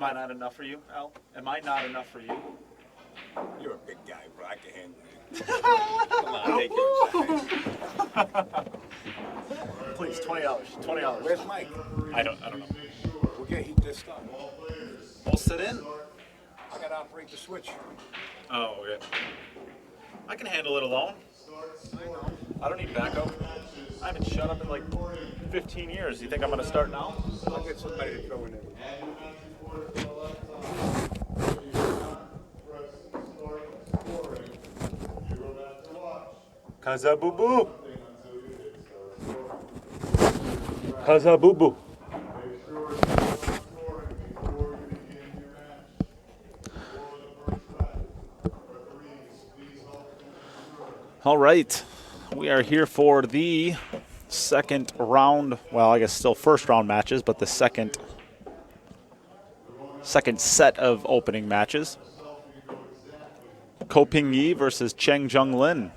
Am I not enough for you, Al? Am I not enough for you? You're a big guy, bro. I can handle it. Come on, take your shot. Please, $20. $20. Where's Mike? I don't know. We'll get heat this stuff. We'll sit in. I gotta operate the switch. Oh, okay. I can handle it alone. I don't need backup. I haven't shut up in like 15 years. You think I'm gonna start now? I'll get somebody to throw in there. Kazabubu. Kazabubu. All right, we are here for the second round. Well, I guess still first round matches, but the second set of opening matches. Koping-Yi versus Cheng Jung-Lin.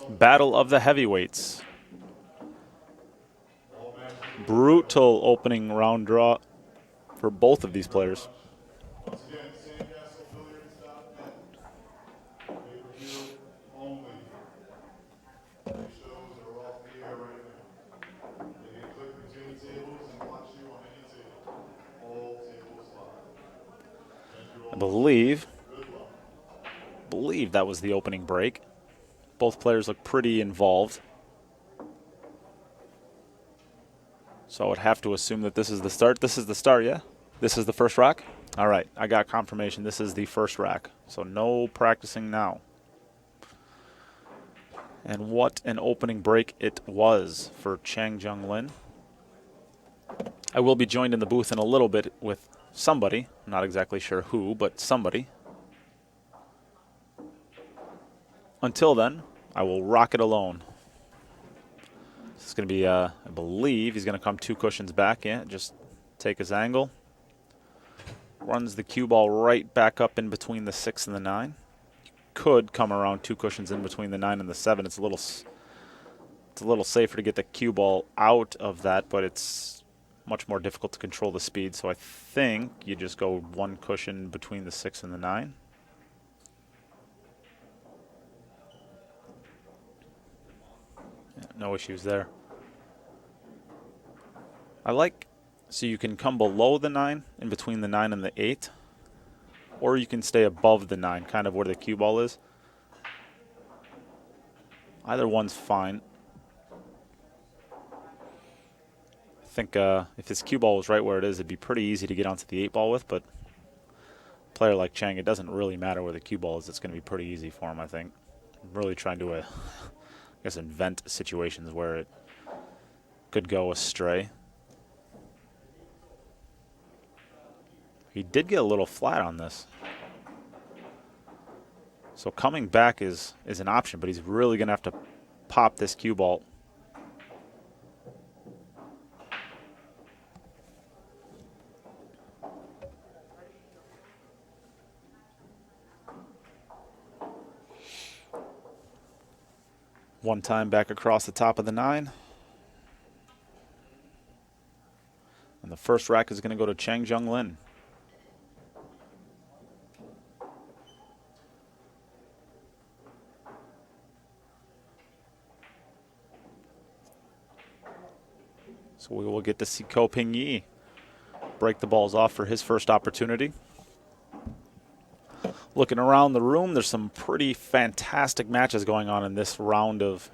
Battle of the heavyweights. Brutal opening round draw for both of these players. I believe that was the opening break. Both players look pretty involved. So I would have to assume that this is the start. This is the start, yeah? This is the first rack? All right, I got confirmation. This is the first rack. So no practicing now. And what an opening break it was for Cheng Jung-Lin. I will be joined in the booth in a little bit with somebody. I'm not exactly sure who, but somebody. Until then, I will rock it alone. This is going to be, I believe, he's going to come 2 cushions back. Yeah, just take his angle. Runs the cue ball right back up in between the 6 and the 9. Could come around 2 cushions in between the 9 and the 7. It's a little safer to get the cue ball out of that, but it's much more difficult to control the speed. So I think you just go 1 cushion between the 6 and the 9. Yeah, no issues there. So you can come below the 9, in between the 9 and the 8, or you can stay above the 9, kind of where the cue ball is. Either one's fine. I think if his cue ball was right where it is, it'd be pretty easy to get onto the 8 ball with, but a player like Cheng, it doesn't really matter where the cue ball is. It's going to be pretty easy for him, I think. I'm really trying to, invent situations where it could go astray. He did get a little flat on this. So coming back is an option, but he's really going to have to pop this cue ball. One time back across the top of the 9. And the first rack is going to go to Cheng Jung-Lin. So we will get to see Koping-Yi break the balls off for his first opportunity. Looking around the room, there's some pretty fantastic matches going on in this round of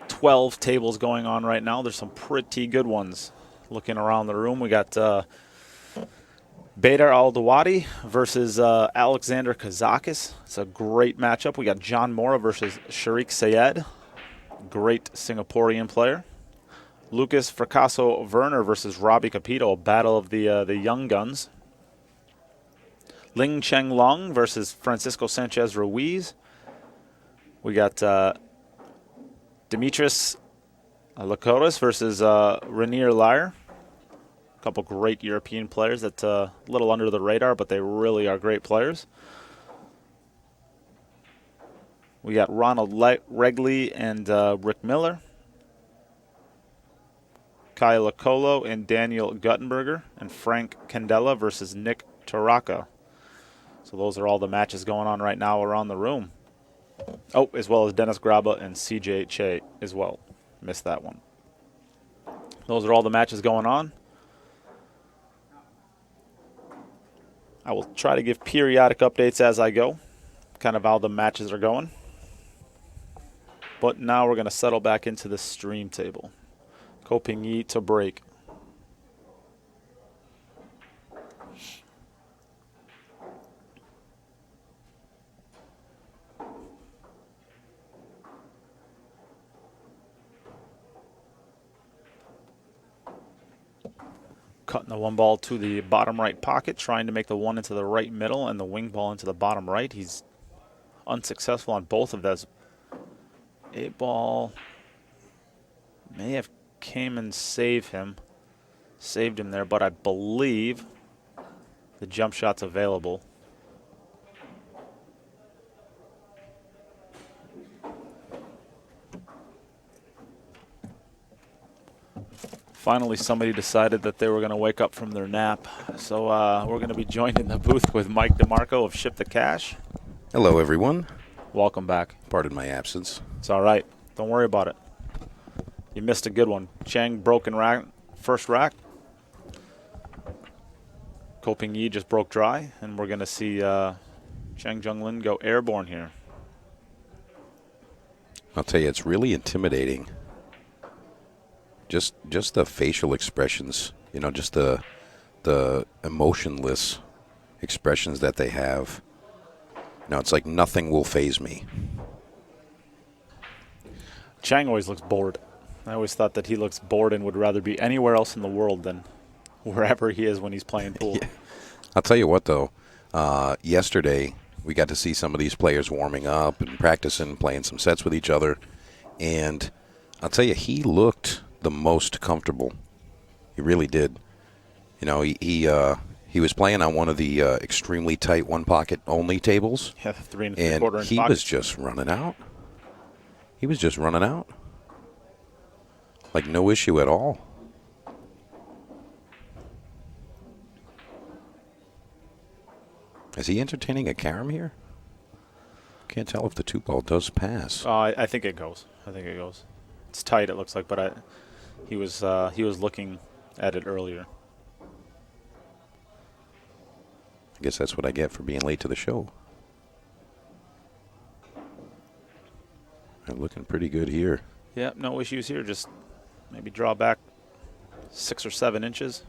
12 tables going on right now. There's some pretty good ones. Looking around the room, we got Bader Al-Dawadi versus Alexander Kazakis. It's a great matchup. We got John Mora versus Sharik Sayed. Great Singaporean player. Lucas Fracasso Werner versus Robbie Capito, a battle of the young guns. Ling Cheng Long versus Francisco Sanchez Ruiz. We got Dimitris Lakotis versus Rainier Lyer. A couple great European players that a little under the radar, but they really are great players. We got Ronald Regley and Rick Miller. Kyle Colo and Daniel Guttenberger, and Frank Candela versus Nick Taraka. So those are all the matches going on right now around the room. Oh, as well as Dennis Graba and CJ Che as well. Missed that one. Those are all the matches going on. I will try to give periodic updates as I go, kind of how the matches are going. But now we're going to settle back into the stream table.柯秉逸to break. Cutting the one ball to the bottom right pocket, trying to make the one into the right middle and the wing ball into the bottom right. He's unsuccessful on both of those. A ball may have came and saved him there, but I believe the jump shot's available. Finally, somebody decided that they were going to wake up from their nap. So we're going to be joined in the booth with Mike DeMarco of Ship the Cash. Hello, everyone. Welcome back. Pardon my absence. It's all right. Don't worry about it. You missed a good one. Chang broken rack, first rack.柯秉逸just broke dry, and we're going to see Chang Junglin go airborne here. I'll tell you, it's really intimidating. Just the facial expressions, you know, just the emotionless expressions that they have. You know, it's like nothing will faze me. Chang always looks bored. I always thought that he looks bored and would rather be anywhere else in the world than wherever he is when he's playing pool. Yeah. I'll tell you what, though. Yesterday, we got to see some of these players warming up and practicing, playing some sets with each other. And I'll tell you, he looked the most comfortable. He really did. You know, he was playing on one of the extremely tight one-pocket only tables. Yeah, 3 and 3/4 inch he pocket. was just running out. He was just running out. Like no issue at all. Is he entertaining a carom here? Can't tell if the 2-ball does pass. I think it goes. It's tight, it looks like, but he was looking at it earlier. I guess that's what I get for being late to the show. I'm looking pretty good here. Yeah, no issues here. Just maybe draw back 6 or 7 inches.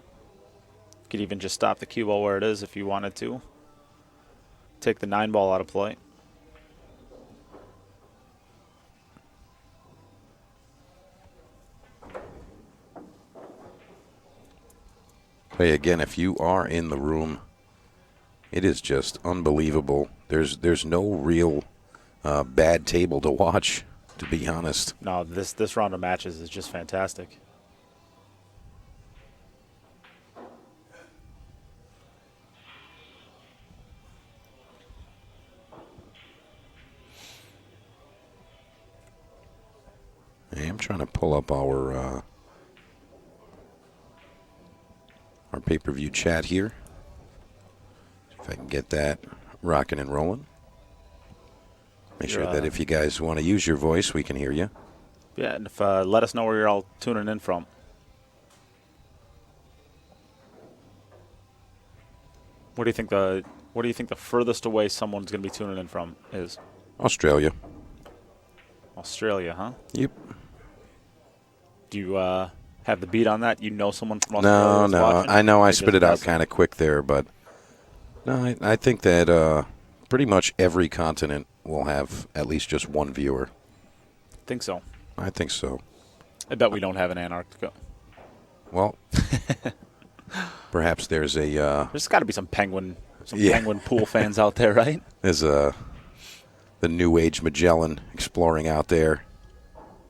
Could even just stop the cue ball where it is if you wanted to. Take the 9-ball out of play. Hey, again, if you are in the room, it is just unbelievable. There's no real bad table to watch, to be honest. No, this round of matches is just fantastic. I am trying to pull up our pay-per-view chat here. See if I can get that rocking and rolling. Make sure that if you guys want to use your voice, we can hear you. Yeah, and if, let us know where you're all tuning in from. What do you think the furthest away someone's going to be tuning in from is? Australia. Australia, huh? Yep. Do you have the beat on that? You know someone from Australia? No. Watching? I know I spit it out kind of quick there, but no, I think that pretty much every continent will have at least just one viewer. Think so. I think so. I bet we don't have an Antarctica. Well, perhaps there's a... There's got to be some penguin pool fans out there, right? There's the New Age Magellan exploring out there.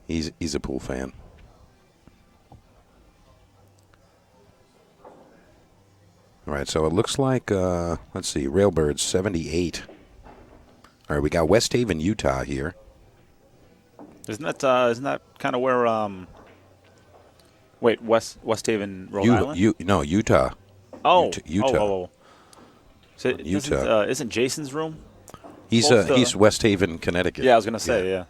He's a pool fan. All right, so it looks like, let's see, Railbirds 78. All right, we got West Haven, Utah here. Isn't that kind of where Wait, West Haven, Rhode Island? No, Utah. Oh, Utah. Oh. So Utah. Isn't Jason's room? He's West Haven, Connecticut. Yeah, I was going to say, yeah.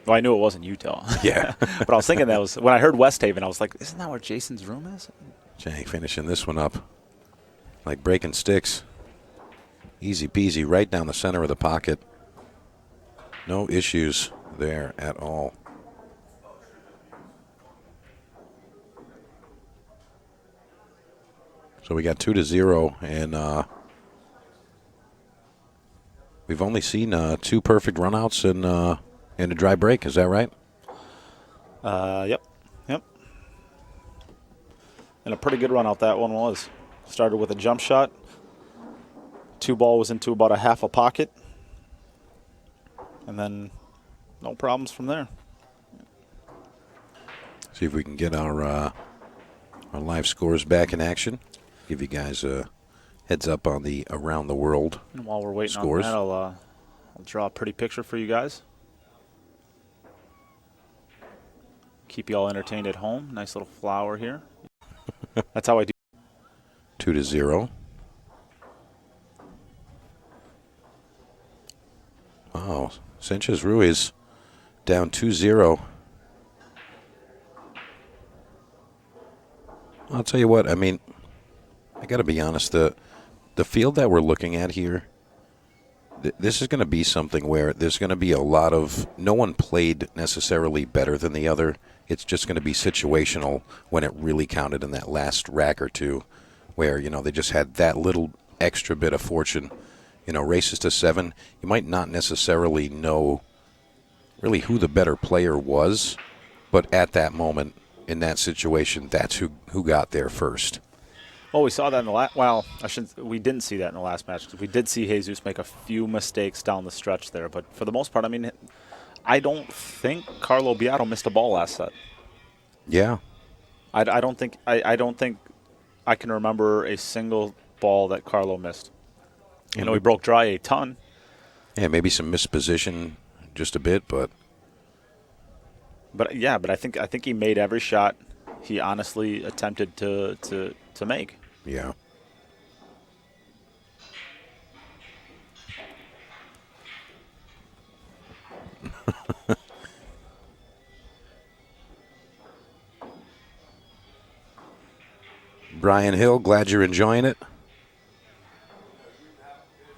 Well, I knew it wasn't Utah. Yeah. But I was thinking that was, when I heard West Haven, I was like, isn't that where Jason's room is? Jang finishing this one up like breaking sticks. Easy peasy, right down the center of the pocket. No issues there at all. So we got 2-0, and we've only seen 2 perfect runouts in a dry break. Is that right? Yep. And a pretty good run out that one was. Started with a jump shot. 2 ball was into about a half a pocket. And then no problems from there. See if we can get our live scores back in action. Give you guys a heads up on the around the world And while we're waiting scores. on that, I'll draw a pretty picture for you guys. Keep you all entertained at home. Nice little flower here. That's how I do. 2-0. Wow, Sanchez Ruiz down 2-0. I'll tell you what, I mean, I got to be honest, the field that we're looking at here, this is going to be something where there's going to be a lot of, no one played necessarily better than the other. It's just going to be situational when it really counted in that last rack or two where, they just had that little extra bit of fortune. Races to 7, you might not necessarily know really who the better player was, but at that moment, in that situation, that's who got there first. Well, we saw that in the last. Well, we didn't see that in the last match because we did see Jesus make a few mistakes down the stretch there. But for the most part, I mean, I don't think Carlo Beato missed a ball last set. Yeah, I don't think I can remember a single ball that Carlo missed. He broke dry a ton. Yeah, maybe some misposition, just a bit, but I think he made every shot he honestly attempted to make. Yeah. Brian Hill, glad you're enjoying it.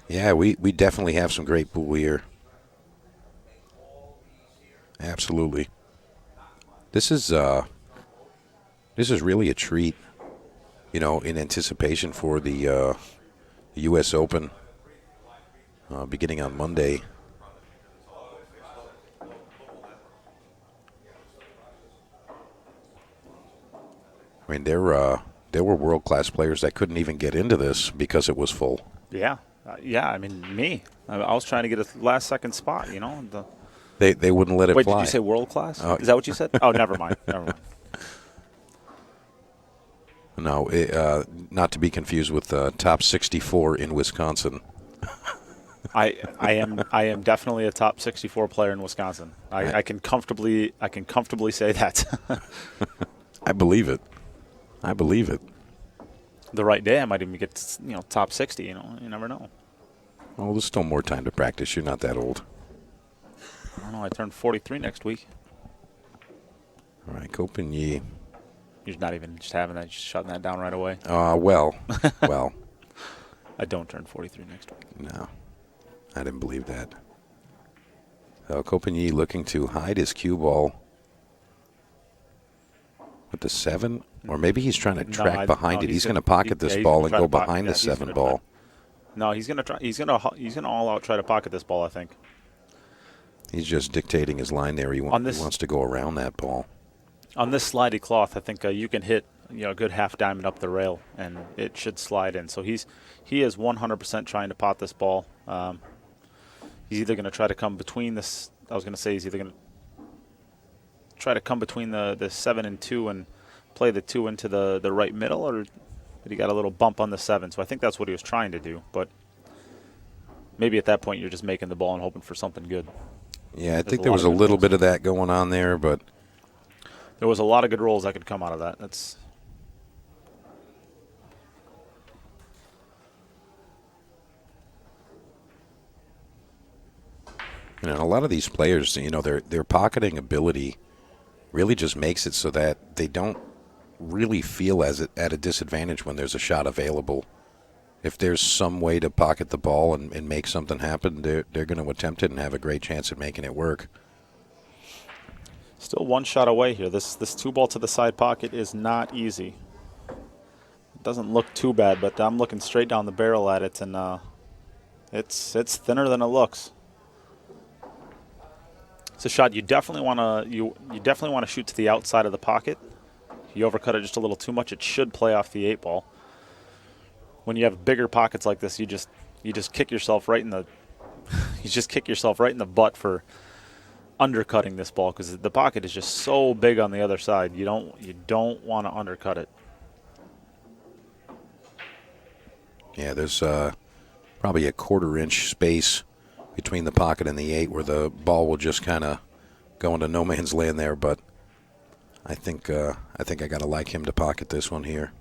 Yeah, we definitely have some great pool here. Absolutely. This is really a treat, in anticipation for the U.S. Open beginning on Monday. I mean, there were world-class players that couldn't even get into this because it was full. Yeah. I mean, me. I was trying to get a last-second spot, They wouldn't let it fly. fly. Wait, did you say world-class? Is that what you said? Oh, never mind. No, not to be confused with top 64 in Wisconsin. I am definitely a top 64 player in Wisconsin. I can comfortably say that. I believe it. The right day, I might even get top 60. You never know. Well, there's still more time to practice. You're not that old. I don't know. I turn 43 next week. All right, Copigny. You're not even just having that, just shutting that down right away. Well. I don't turn 43 next week. No, I didn't believe that. Copigny looking to hide his cue ball with the 7, or maybe he's trying to track behind it. He's going to pocket this ball and go behind the 7 ball. No, he's going to try. He's going to all out try to pocket this ball, I think. He's just dictating his line there. He wants to go around that ball. On this slidey cloth, I think you can hit a good half diamond up the rail, and it should slide in. So he is 100% trying to pot this ball. He's either going to try to come between this. I was going to say he's either going to try to come between the 7 and 2 and play the 2 into the right middle, or did he got a little bump on the 7? So I think that's what he was trying to do. But maybe at that point you're just making the ball and hoping for something good. Yeah, I think there was a little bit of that going on there, but There was a lot of good rolls that could come out of that. That's You know, a lot of these players, you know, their pocketing ability really just makes it so that they don't really feel at a disadvantage when there's a shot available. If there's some way to pocket the ball and make something happen, they're going to attempt it and have a great chance at making it work. still one shot away here. This 2-ball to the side pocket is not easy. It doesn't look too bad, but I'm looking straight down the barrel at it, and it's thinner than it looks. It's a shot you definitely want to you definitely want to shoot to the outside of the pocket. If you overcut it just a little too much, it should play off the 8-ball. When you have bigger pockets like this, you just kick yourself right in the butt for undercutting this ball, because the pocket is just so big on the other side. You don't want to undercut it. Yeah, there's probably a 1/4-inch space between the pocket and the 8 where the ball will just kind of go into no man's land there, but I think I got to like him to pocket this one here.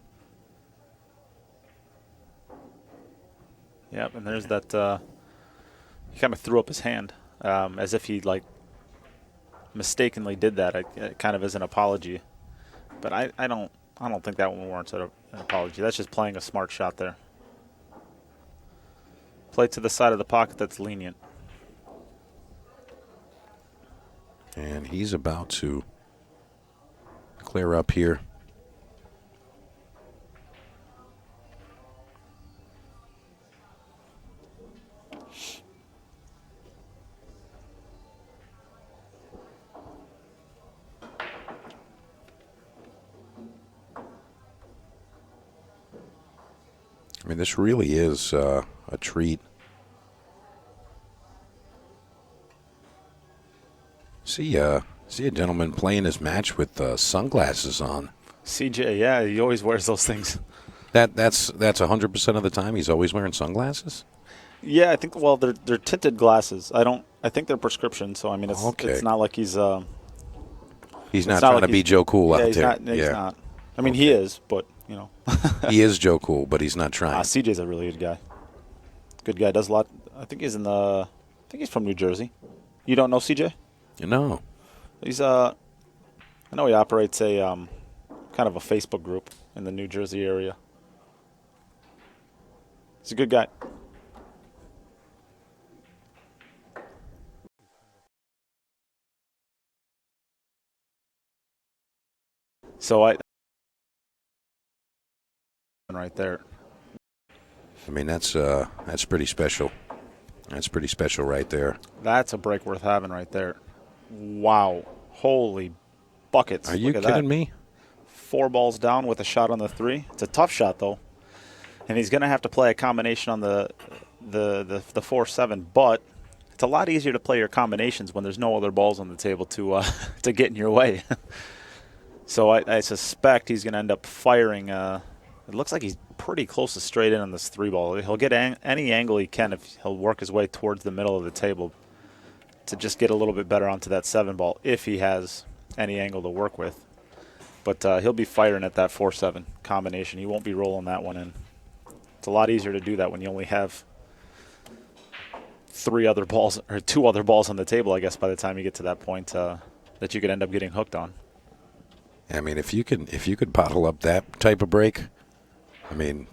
Yep, and there's that. He kind of threw up his hand as if he mistakenly did that, kind of as an apology. But I don't think that one warrants an apology. That's just playing a smart shot there. Play to the side of the pocket that's lenient. And he's about to clear up here. I mean, this really is a treat. See a gentleman playing his match with sunglasses on. CJ, yeah, he always wears those things. That's 100% of the time he's always wearing sunglasses? Yeah, I think. Well, they're tinted glasses. I think they're prescription. So I mean, it's not like he's. He's not trying to be Joe Cool out there. He's not. I mean, he is, but you know. He is Joe Cool, but he's not trying. CJ's a really good guy. Good guy. Does a lot. I think he's from New Jersey. You don't know CJ? No. He's I know he operates a kind of a Facebook group in the New Jersey area. He's a good guy. So right there. I mean, that's pretty special. That's pretty special right there. That's a break worth having right there. Wow. Holy buckets. Are you kidding me? 4 balls down with a shot on the 3. It's a tough shot, though. And he's going to have to play a combination on the 4-7, but it's a lot easier to play your combinations when there's no other balls on the table to get in your way. So I suspect he's going to end up firing. It looks like he's pretty close to straight in on this 3-ball. He'll get any angle he can if he'll work his way towards the middle of the table to just get a little bit better onto that 7-ball if he has any angle to work with. But he'll be firing at that 4-7 combination. He won't be rolling that one in. It's a lot easier to do that when you only have 2 other balls on the table, I guess, by the time you get to that point that you could end up getting hooked on. I mean, if you could bottle up that type of break, I mean,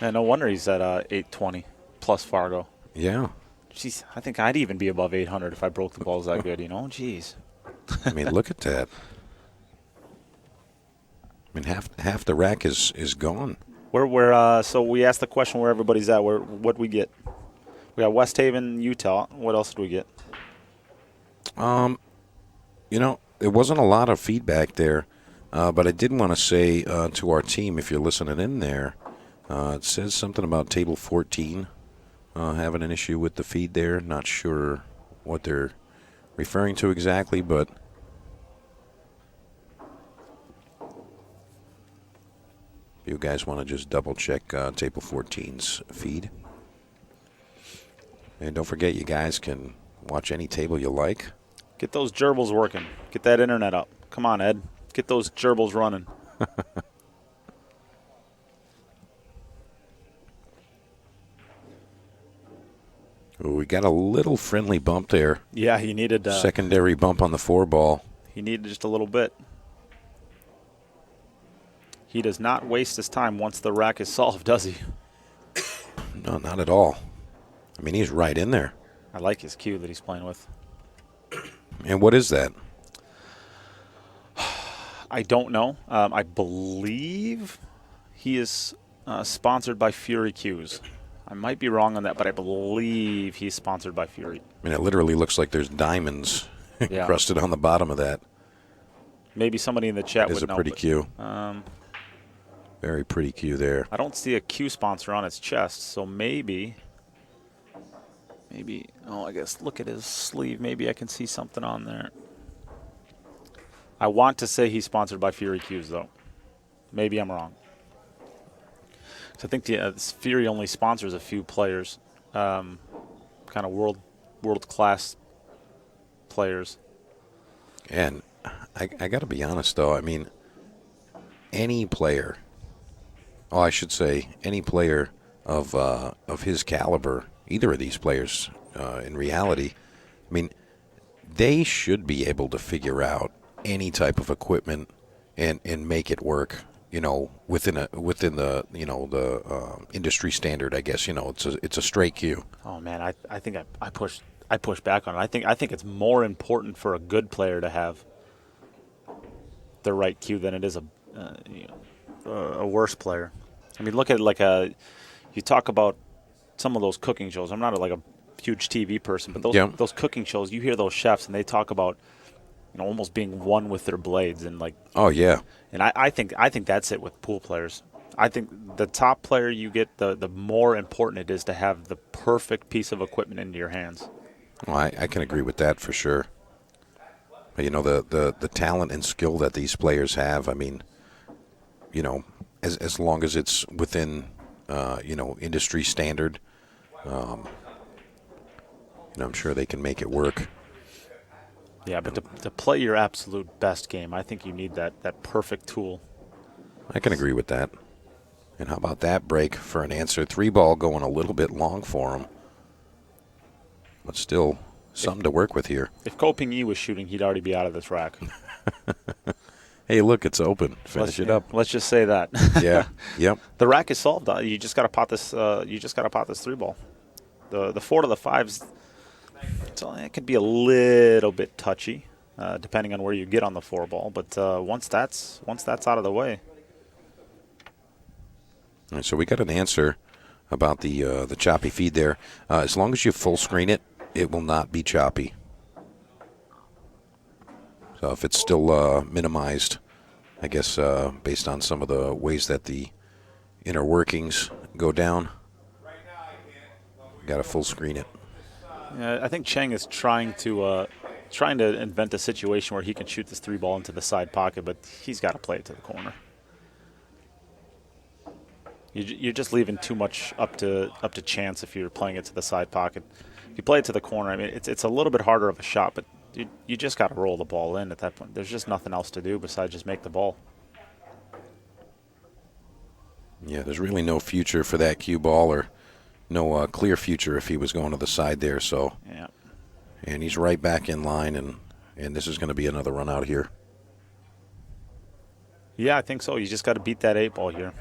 yeah, no wonder he's at 820 plus Fargo. Yeah. Jeez, I think I'd even be above 800 if I broke the balls that good, you know? Jeez. I mean, look at that. I mean, half the rack is gone. So we asked the question where everybody's at. What we get? We got West Haven, Utah. What else did we get? You know, there wasn't a lot of feedback there, but I did want to say to our team, if you're listening in there, it says something about table 14 having an issue with the feed there. Not sure what they're referring to exactly, but if you guys want to just double-check table 14's feed. And don't forget, you guys can watch any table you like. Get those gerbils working. Get that internet up. Come on, Ed. Get those gerbils running. Ooh, we got a little friendly bump there. Yeah, he needed secondary bump on the 4-ball. He needed just a little bit. He does not waste his time once the rack is solved, does he? No, not at all. I mean, he's right in there. I like his cue that he's playing with. And what is that? I don't know. I believe he is sponsored by Fury Cues. I might be wrong on that, but I believe he's sponsored by Fury. I mean, it literally looks like there's diamonds crusted on the bottom of that. Maybe somebody in the chat would know. It is a pretty cue. Very pretty cue there. I don't see a cue sponsor on its chest, so maybe, oh, I guess look at his sleeve. Maybe I can see something on there. I want to say he's sponsored by Fury Cues, though. Maybe I'm wrong. So I think Fury only sponsors a few players, kind of world-class players. And I got to be honest, though. I mean, any player, I should say any player of his caliber, either of these players, in reality, I mean, they should be able to figure out any type of equipment and make it work. You know, within the industry standard, I guess. You know, it's a straight cue. Oh man, I think I push back on it. I think it's more important for a good player to have the right cue than it is a worse player. I mean, look at you talk about some of those cooking shows. I'm not like a huge TV person, but those cooking shows, you hear those chefs and they talk about almost being one with their blades and like. Oh yeah. And I think that's it with pool players. I think the top player you get, the more important it is to have the perfect piece of equipment into your hands. Well, I can agree with that for sure. But, the talent and skill that these players have, I mean, as long as it's within, industry standard, I'm sure they can make it work. Yeah, but to play your absolute best game, I think you need that perfect tool. I can agree with that. And how about that break for an answer? 3-ball going a little bit long for him. But still something to work with here. If Koping-Yi was shooting, he'd already be out of this rack. Hey, look, it's open. Finish it up. Let's just say that. Yeah. Yep. The rack is solved. You just got to pot this. You just got to pot this 3-ball. The 4 to the 5s. So it could be a little bit touchy, depending on where you get on the 4-ball. But once that's out of the way. All right, so we got an answer about the choppy feed there. As long as you full screen it, it will not be choppy. So if it's still minimized, I guess based on some of the ways that the inner workings go down, you got to full screen it. Yeah, I think Cheng is trying to invent a situation where he can shoot this 3-ball into the side pocket, but he's got to play it to the corner. You're just leaving too much up to chance if you're playing it to the side pocket. If you play it to the corner, I mean, it's a little bit harder of a shot, but you just got to roll the ball in at that point. There's just nothing else to do besides just make the ball. Yeah, there's really no future for that cue ball, or no clear future if he was going to the side there. So, yeah. And he's right back in line, and this is going to be another run out here. Yeah, I think so. You just got to beat that 8-ball here.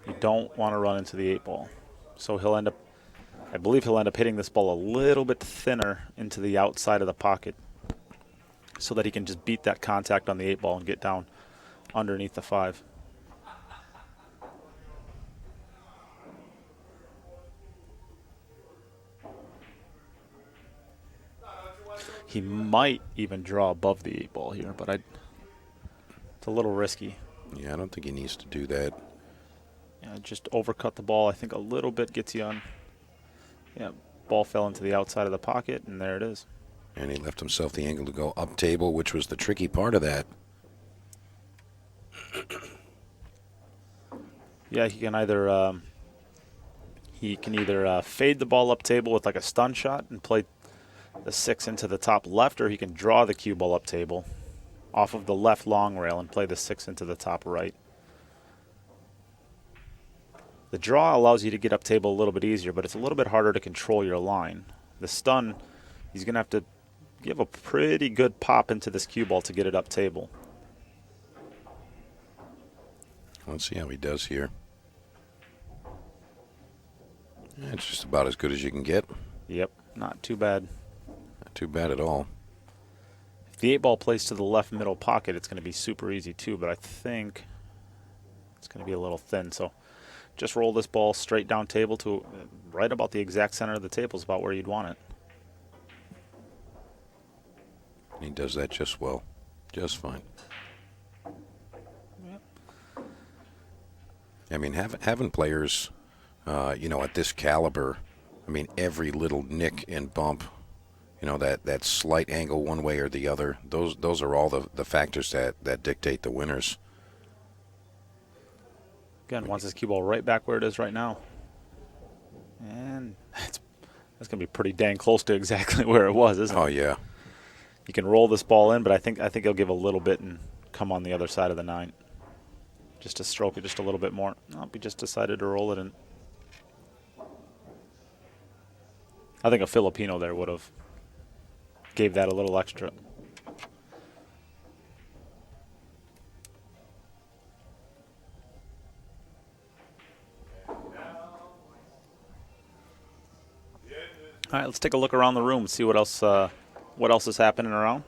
You don't want to run into the 8-ball. So I believe he'll end up hitting this ball a little bit thinner into the outside of the pocket so that he can just beat that contact on the 8-ball and get down underneath the 5. He might even draw above the 8-ball here, but it's a little risky. Yeah, I don't think he needs to do that. Yeah, just overcut the ball. I think a little bit gets you on. Yeah, ball fell into the outside of the pocket, and there it is. And he left himself the angle to go up table, which was the tricky part of that. Yeah, he can either fade the ball up table with like a stun shot and play the 6 into the top left, or he can draw the cue ball up table off of the left long rail and play the 6 into the top right. The draw allows you to get up table a little bit easier, but it's a little bit harder to control your line. The stun, he's going to have to give a pretty good pop into this cue ball to get it up table. Let's see how he does here. Yeah, it's just about as good as you can get. Yep, not too bad. Not too bad at all. If the 8-ball plays to the left middle pocket, it's going to be super easy too, but I think it's going to be a little thin. So just roll this ball straight down table to right about the exact center of the table is about where you'd want it. He does that just well. Just fine. Yep. I mean, having players, at this caliber, I mean, every little nick and bump, that slight angle one way or the other, those are all the factors that dictate the winners. Again, wants his cue ball right back where it is right now. And that's going to be pretty dang close to exactly where it was, isn't it? Oh, yeah. You can roll this ball in, but I think he'll give a little bit and come on the other side of the 9. Just to stroke it just a little bit more. Nope, he just decided to roll it in. I think a Filipino there would have gave that a little extra. All right, let's take a look around the room and see what else is happening around.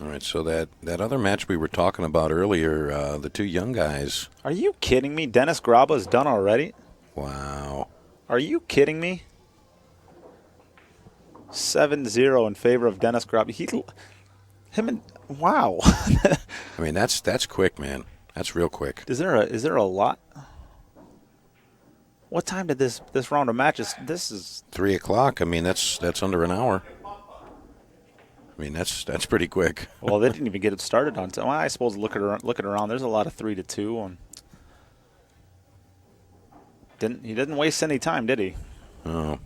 All right, so that other match we were talking about earlier, the two young guys. Are you kidding me? Dennis Graba is done already? Wow. Are you kidding me? 7-0 in favor of Dennis Graba. Wow. I mean, that's quick, man. That's real quick. Is there a lot? What time did this round of matches? This is 3 o'clock. I mean, that's under an hour. I mean, that's pretty quick. Well, they didn't even get it started on time. Well, I suppose looking around, there's a lot of 3-2 on. He didn't waste any time, did he? Oh.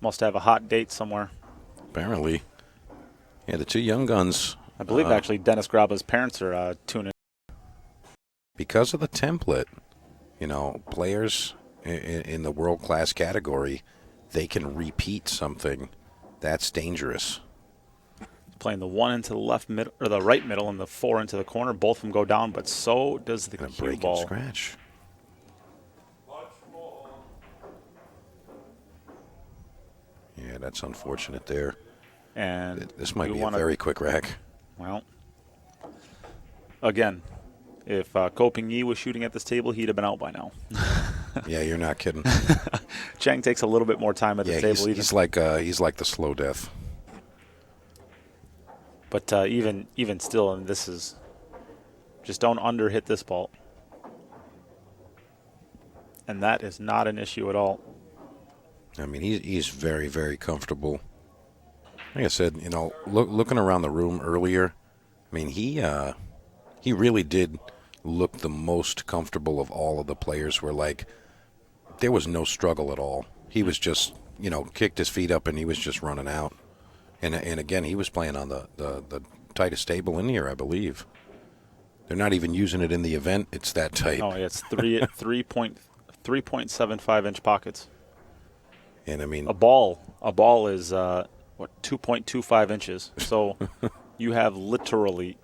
Must have a hot date somewhere. Apparently. Yeah, the two young guns. I believe actually Dennis Graba's parents are tuning. Because of the template, players in the world-class category, they can repeat something. That's dangerous. Playing the 1 into the left middle or the right middle and the 4 into the corner. Both of them go down, but so does the cue break ball. And scratch. Yeah, that's unfortunate there. And this might be a very quick rack. Well, again, if Koping-Yi was shooting at this table, he'd have been out by now. Yeah, you're not kidding. Chang takes a little bit more time at the table. He's like the slow death. But even still, and this is just don't underhit this ball, and that is not an issue at all. I mean, he's very, very comfortable. Like I said, looking around the room earlier, I mean, he really did look the most comfortable of all of the players. Where there was no struggle at all. He was just, kicked his feet up and he was just running out. And again, he was playing on the tightest table in here, I believe. They're not even using it in the event. It's that tight. Oh, yeah, it's 3.75 inch pockets. And I mean, a ball is 2.25 inches. So you have literally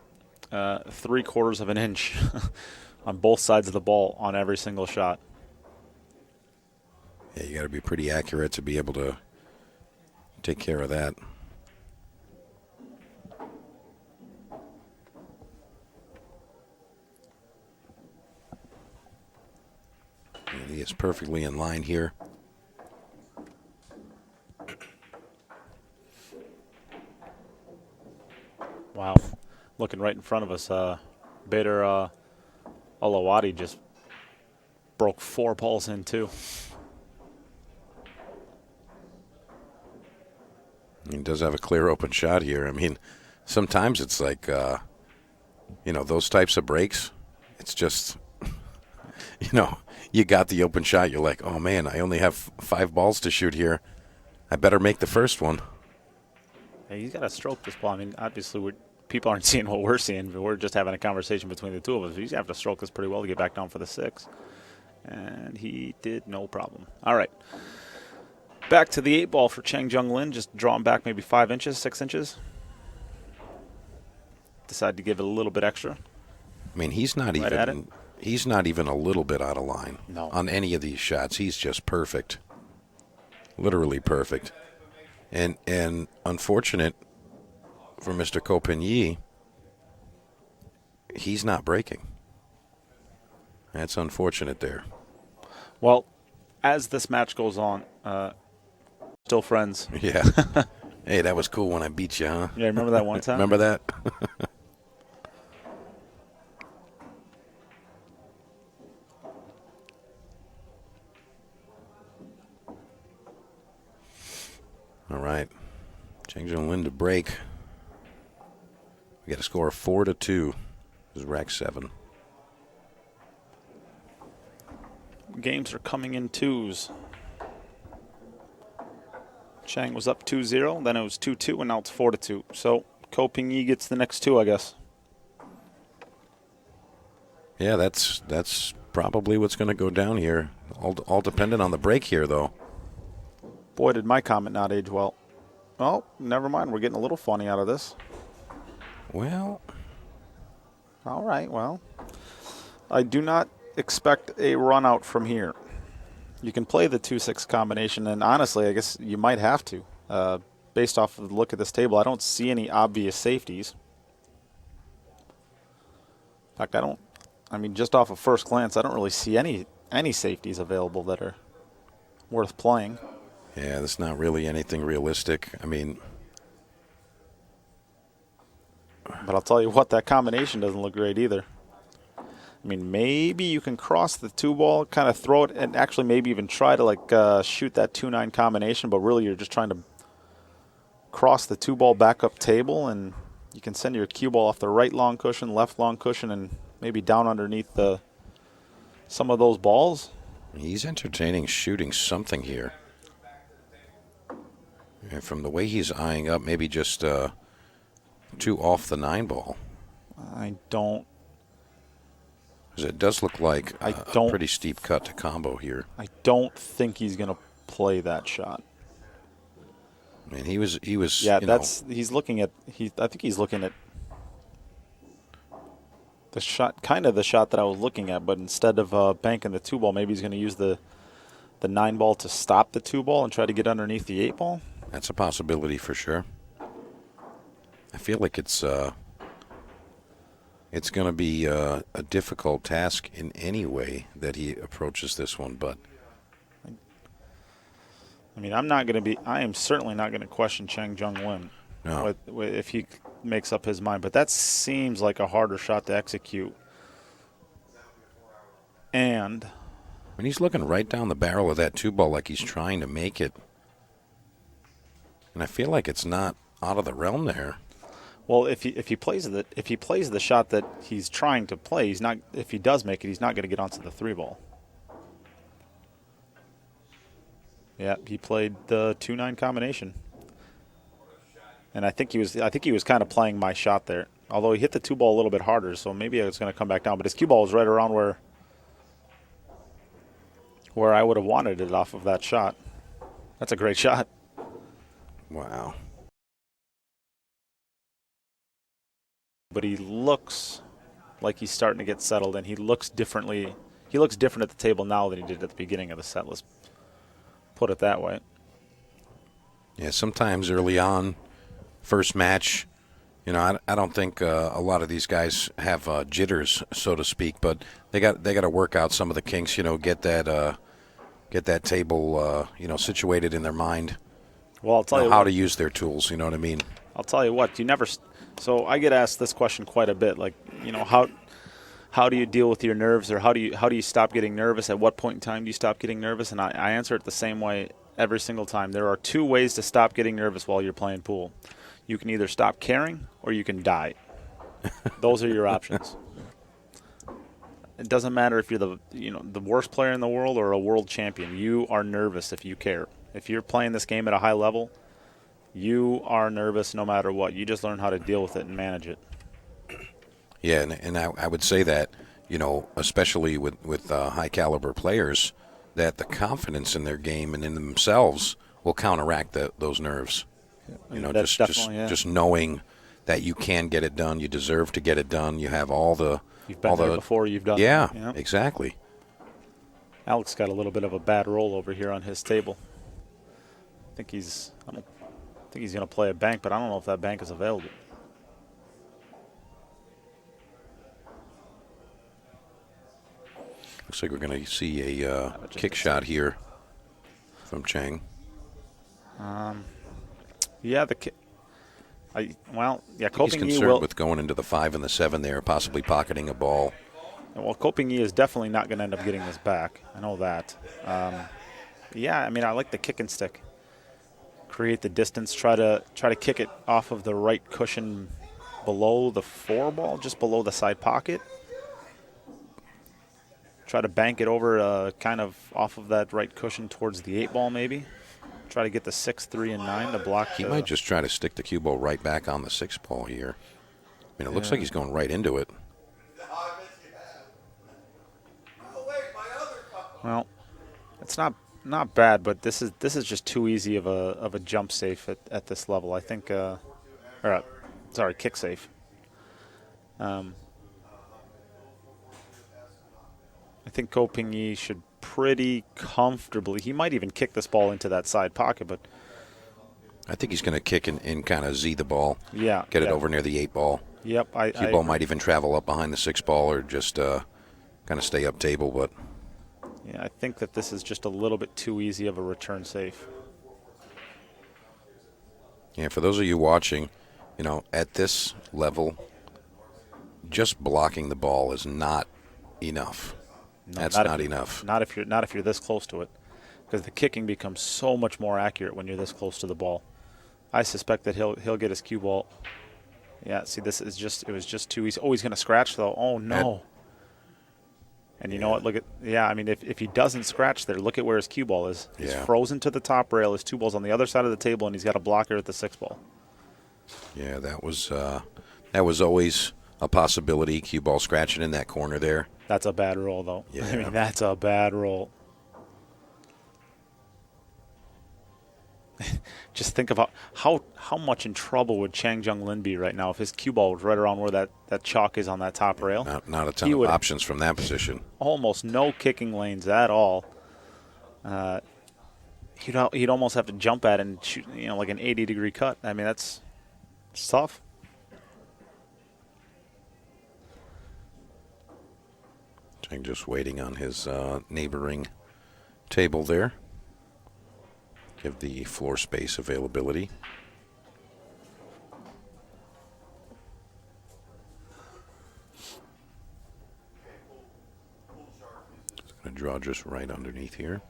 3/4 of an inch on both sides of the ball on every single shot. Yeah, you got to be pretty accurate to be able to take care of that. And he is perfectly in line here. Wow. Looking right in front of us, Bader Alawadi just broke 4 balls in, too. He does have a clear open shot here. I mean, sometimes it's like, those types of breaks, it's just, you got the open shot. You're like, oh, man, I only have 5 balls to shoot here. I better make the first one. Yeah, he's got to stroke this ball. I mean, obviously, people aren't seeing what we're seeing, but we're just having a conversation between the two of us. He's going to have to stroke this pretty well to get back down for the 6. And he did no problem. All right. Back to the 8 ball for Chang Jung Lin. Just drawing back maybe 5 inches, 6 inches. Decided to give it a little bit extra. I mean, he's not even a little bit out of line on any of these shots. He's just perfect. Literally perfect. And unfortunate for Mr. Kopin-Yi, he's not breaking. That's unfortunate there. Well, as this match goes on, still friends. Yeah. Hey, that was cool when I beat you, huh? Yeah, remember that one time? Remember that? All right. Chang Jung Lin to break. We got a score of 4-2. This is rack 7. Games are coming in 2s. Chang was up 2-0, then it was 2-2, and now it's 4-2. So Kopin-Yi gets the next 2, I guess. Yeah, that's probably what's going to go down here. All dependent on the break here, though. Boy, did my comment not age well. Oh, never mind. We're getting a little funny out of this. Well. All right, well. I do not expect a run out from here. You can play the 2-6 combination, and honestly, I guess you might have to. Based off of the look at this table, I don't see any obvious safeties. In fact, just off of first glance, I don't really see any safeties available that are worth playing. Yeah, that's not really anything realistic. I mean. But I'll tell you what, that combination doesn't look great either. I mean, maybe you can cross the 2 ball, kind of throw it, and actually maybe even try to shoot that 2-9 combination, but really you're just trying to cross the 2 ball back up table, and you can send your cue ball off the right long cushion, left long cushion, and maybe down underneath some of those balls. He's entertaining shooting something here. And from the way he's eyeing up, maybe just 2 off the 9 ball. I don't. Because it does look like a pretty steep cut to combo here. I don't think he's going to play that shot. I mean, he was. Yeah, he's looking at. I think he's looking at the shot, kind of the shot that I was looking at, but instead of banking the 2 ball, maybe he's going to use the 9 ball to stop the 2 ball and try to get underneath the 8 ball. That's a possibility for sure. I feel like it's going to be a difficult task in any way that he approaches this one, but I mean, I am certainly not going to question Chang Jung Lin if he makes up his mind, but that seems like a harder shot to execute. And when he's looking right down the barrel of that 2 ball like he's trying to make it, and I feel like it's not out of the realm there. Well, if he plays the shot that he's trying to play, he's not. If he does make it, he's not going to get onto the 3 ball. Yeah, he played the 2-9 combination, and I think he was kind of playing my shot there. Although he hit the 2 ball a little bit harder, so maybe it's going to come back down. But his cue ball was right around where I would have wanted it off of that shot. That's a great shot. Wow. But he looks like he's starting to get settled, and he looks differently. He looks different at the table now than he did at the beginning of the set. Let's put it that way. Yeah, sometimes early on, first match, I don't think a lot of these guys have jitters, so to speak, but they got to work out some of the kinks. Get that table situated in their mind. Well, I'll tell you how to use their tools. You know what I mean? I'll tell you what. So I get asked this question quite a bit. Like, how do you deal with your nerves, or how do you stop getting nervous? At what point in time do you stop getting nervous? And I answer it the same way every single time. There are 2 ways to stop getting nervous while you're playing pool. You can either stop caring or you can die. Those are your options. It doesn't matter if you're the worst player in the world or a world champion. You are nervous if you care. If you're playing this game at a high level, you are nervous no matter what. You just learn how to deal with it and manage it. Yeah, and I would say that, especially with high caliber players, that the confidence in their game and in themselves will counteract those nerves. Just knowing that you can get it done, you deserve to get it done. You have all the You've been there before. You've done. Yeah, exactly. Alex got a little bit of a bad roll over here on his table. I think he's going to play a bank, but I don't know if that bank is available. Looks like we're going to see a kick shot here from Chang. Yeah, the kick. He's concerned with going into the 5 and the 7 there, possibly pocketing a ball. Well,柯秉逸is definitely not going to end up getting this back. I know that. I like the kick and stick. Create the distance. Try to kick it off of the right cushion below the 4 ball, just below the side pocket. Try to bank it over kind of off of that right cushion towards the 8 ball maybe. Try to get the 6, 3, and 9 to block. He might just try to stick the cue ball right back on the 6 ball here. I mean, it looks like he's going right into it. Well, it's not bad, but this is just too easy of a jump safe at this level. I think, kick safe. I think柯秉逸should pretty comfortably. He might even kick this ball into that side pocket, but I think he's going to kick and kind of Z the ball. Yeah. Get it over near the 8 ball. Yep. Cue ball might even travel up behind the 6 ball or just kind of stay up table, but. Yeah, I think that this is just a little bit too easy of a return safe. Yeah, for those of you watching, at this level, just blocking the ball is not enough. No, That's not enough. Not if you're this close to it, because the kicking becomes so much more accurate when you're this close to the ball. I suspect that he'll get his cue ball. Yeah, see, it was just too easy. Oh, he's going to scratch though. Oh no. And you know what? Look at if he doesn't scratch there, look at where his cue ball is. He's frozen to the top rail. His 2 balls on the other side of the table, and he's got a blocker at the 6 ball. Yeah, that was always a possibility. Cue ball scratching in that corner there. That's a bad roll, though. Yeah. That's a bad roll. Just think about how much in trouble would Chang Jung-Lin be right now if his cue ball was right around where that chalk is on that top rail. Not a ton of options from that position. Almost no kicking lanes at all. He'd almost have to jump at it and shoot, like an 80-degree cut. I mean, it's tough. Chang just waiting on his neighboring table there. Give the floor space availability. Going to draw just right underneath here.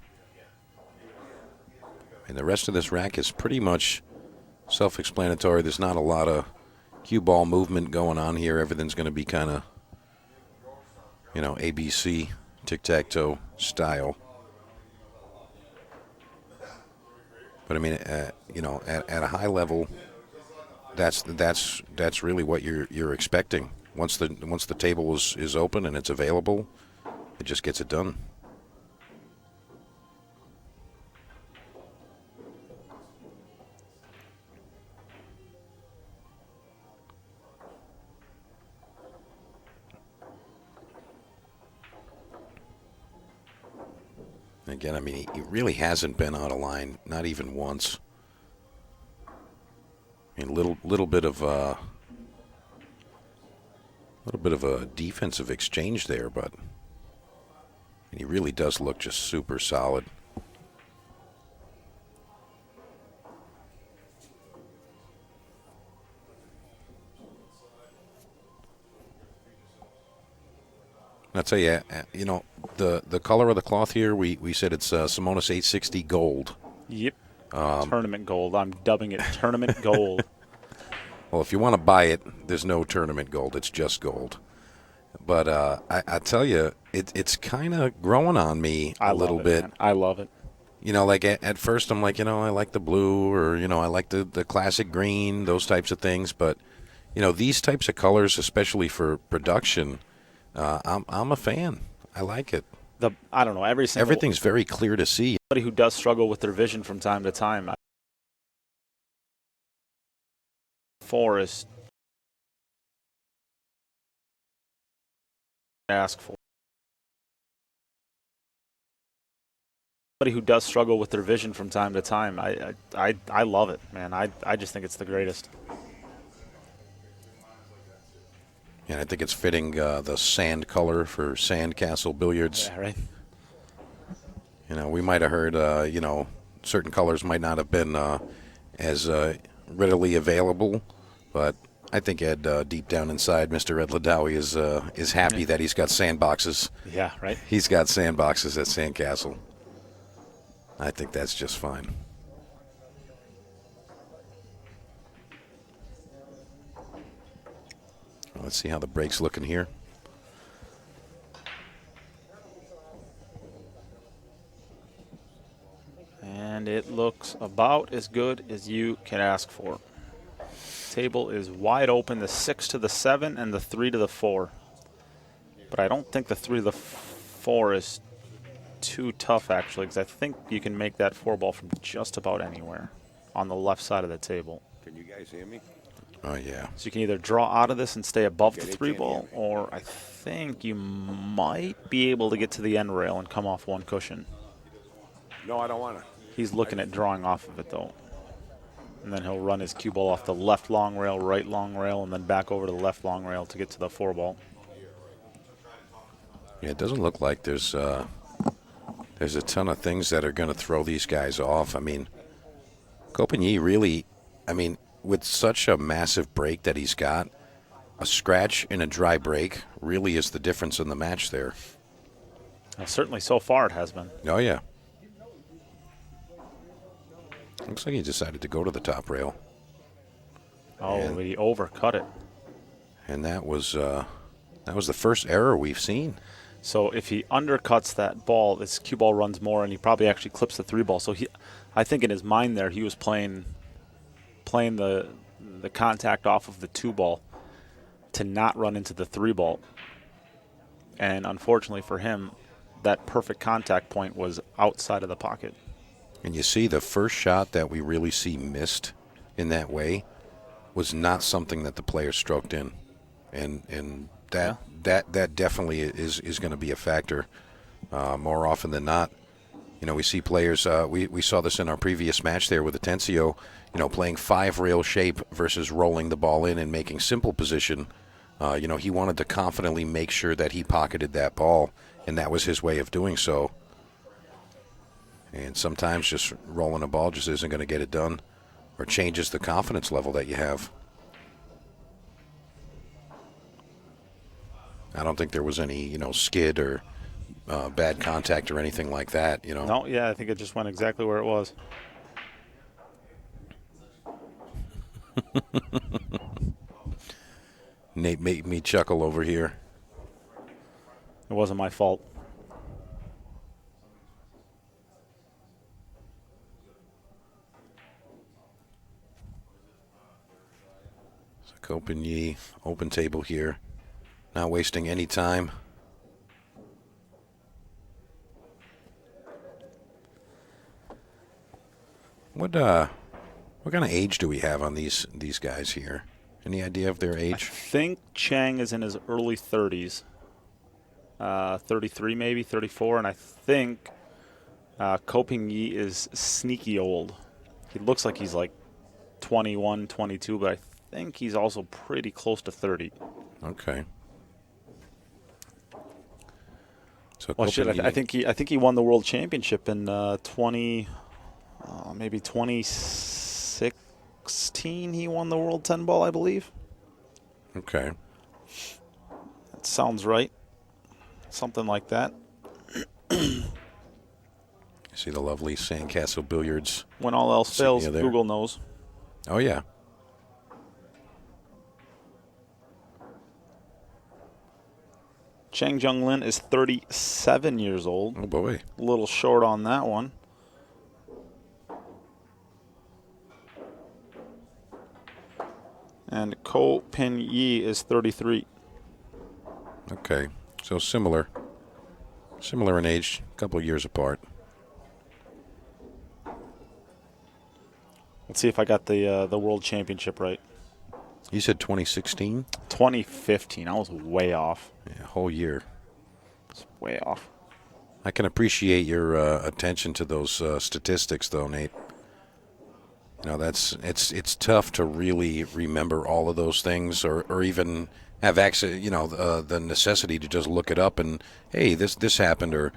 And the rest of this rack is pretty much self-explanatory. There's not a lot of cue ball movement going on here. Everything's going to be kind of, ABC, tic-tac-toe style. But I mean, at a high level, that's really what you're expecting. Once the table is open and it's available, it just gets it done. Again, I mean, he really hasn't been out of line, not even once. I mean, little bit of a defensive exchange there, but he really does look just super solid. I'll tell you, the color of the cloth here, we said it's Simonis 860 gold. Yep. Tournament gold. I'm dubbing it tournament gold. Well, if you want to buy it, there's no tournament gold. It's just gold. But I tell you, it's kind of growing on me a little bit. Man. I love it. You know, like at first I'm like, I like the blue, or, I like the classic green, those types of things. But, these types of colors, especially for production, I'm a fan. I like it. I don't know, everything's very clear to see. Somebody who does struggle with their vision from time to time. Forest ask for. Somebody who does struggle with their vision from time to time. I love it, man. I just think it's the greatest. And I think it's fitting the sand color for Sandcastle Billiards. Yeah, right. We might have heard, certain colors might not have been as readily available, but I think Ed, deep down inside, Mr. Ed Ladawi is happy that he's got sandboxes. Yeah, right. He's got sandboxes at Sandcastle. I think that's just fine. Let's see how the break's looking here. And it looks about as good as you can ask for. Table is wide open, the 6 to the 7 and the 3 to the 4. But I don't think the 3 to the 4 is too tough, actually, because I think you can make that 4 ball from just about anywhere on the left side of the table. Can you guys hear me? Oh, yeah. So you can either draw out of this and stay above the 3 ball, or I think you might be able to get to the end rail and come off one cushion. No, I don't want to. He's looking at drawing off of it, though. And then he'll run his cue ball off the left long rail, right long rail, and then back over to the left long rail to get to the 4 ball. Yeah, it doesn't look like there's a ton of things that are going to throw these guys off. I mean, Copigny really, with such a massive break that he's got, a scratch in a dry break really is the difference in the match there. Certainly so far it has been. Oh, yeah. Looks like he decided to go to the top rail. Oh, he overcut it. And that was the first error we've seen. So if he undercuts that ball, his cue ball runs more, and he probably actually clips the 3 ball. So I think in his mind there, he was playing the contact off of the 2 ball to not run into the 3 ball. And unfortunately for him, that perfect contact point was outside of the pocket. And you see the first shot that we really see missed in that way was not something that the player stroked in. And that definitely is going to be a factor more often than not. We see players, we saw this in our previous match there with Atencio, playing 5-rail shape versus rolling the ball in and making simple position. He wanted to confidently make sure that he pocketed that ball, and that was his way of doing so. And sometimes just rolling a ball just isn't going to get it done or changes the confidence level that you have. I don't think there was any, skid or bad contact or anything like that, No, yeah, I think it just went exactly where it was. Nate made me chuckle over here. It wasn't my fault. So Copigny, open table here. Not wasting any time. What kind of age do we have on these guys here? Any idea of their age? I think Chang is in his early 30s. 33 maybe, 34. And I think Copigny is sneaky old. He looks like he's like 21, 22, but I think he's also pretty close to 30. Okay. So well, shit, I think he won the world championship in 2016. He won the world 10 ball, I believe. Okay. That sounds right. Something like that. You see the lovely Sandcastle Billiards. When all else fails, Google knows. Oh, yeah. Chang Jung-Lin is 37 years old. Oh, boy. A little short on that one. And柯秉逸is 33. Okay, so similar in age, a couple of years apart. Let's see if I got the World Championship right. You said 2016? 2015. I was way off. Yeah, whole year. It's way off. I can appreciate your attention to those statistics, though, Nate. You know, it's tough to really remember all of those things, or even have access. You know, the necessity to just look it up and, hey, this happened, or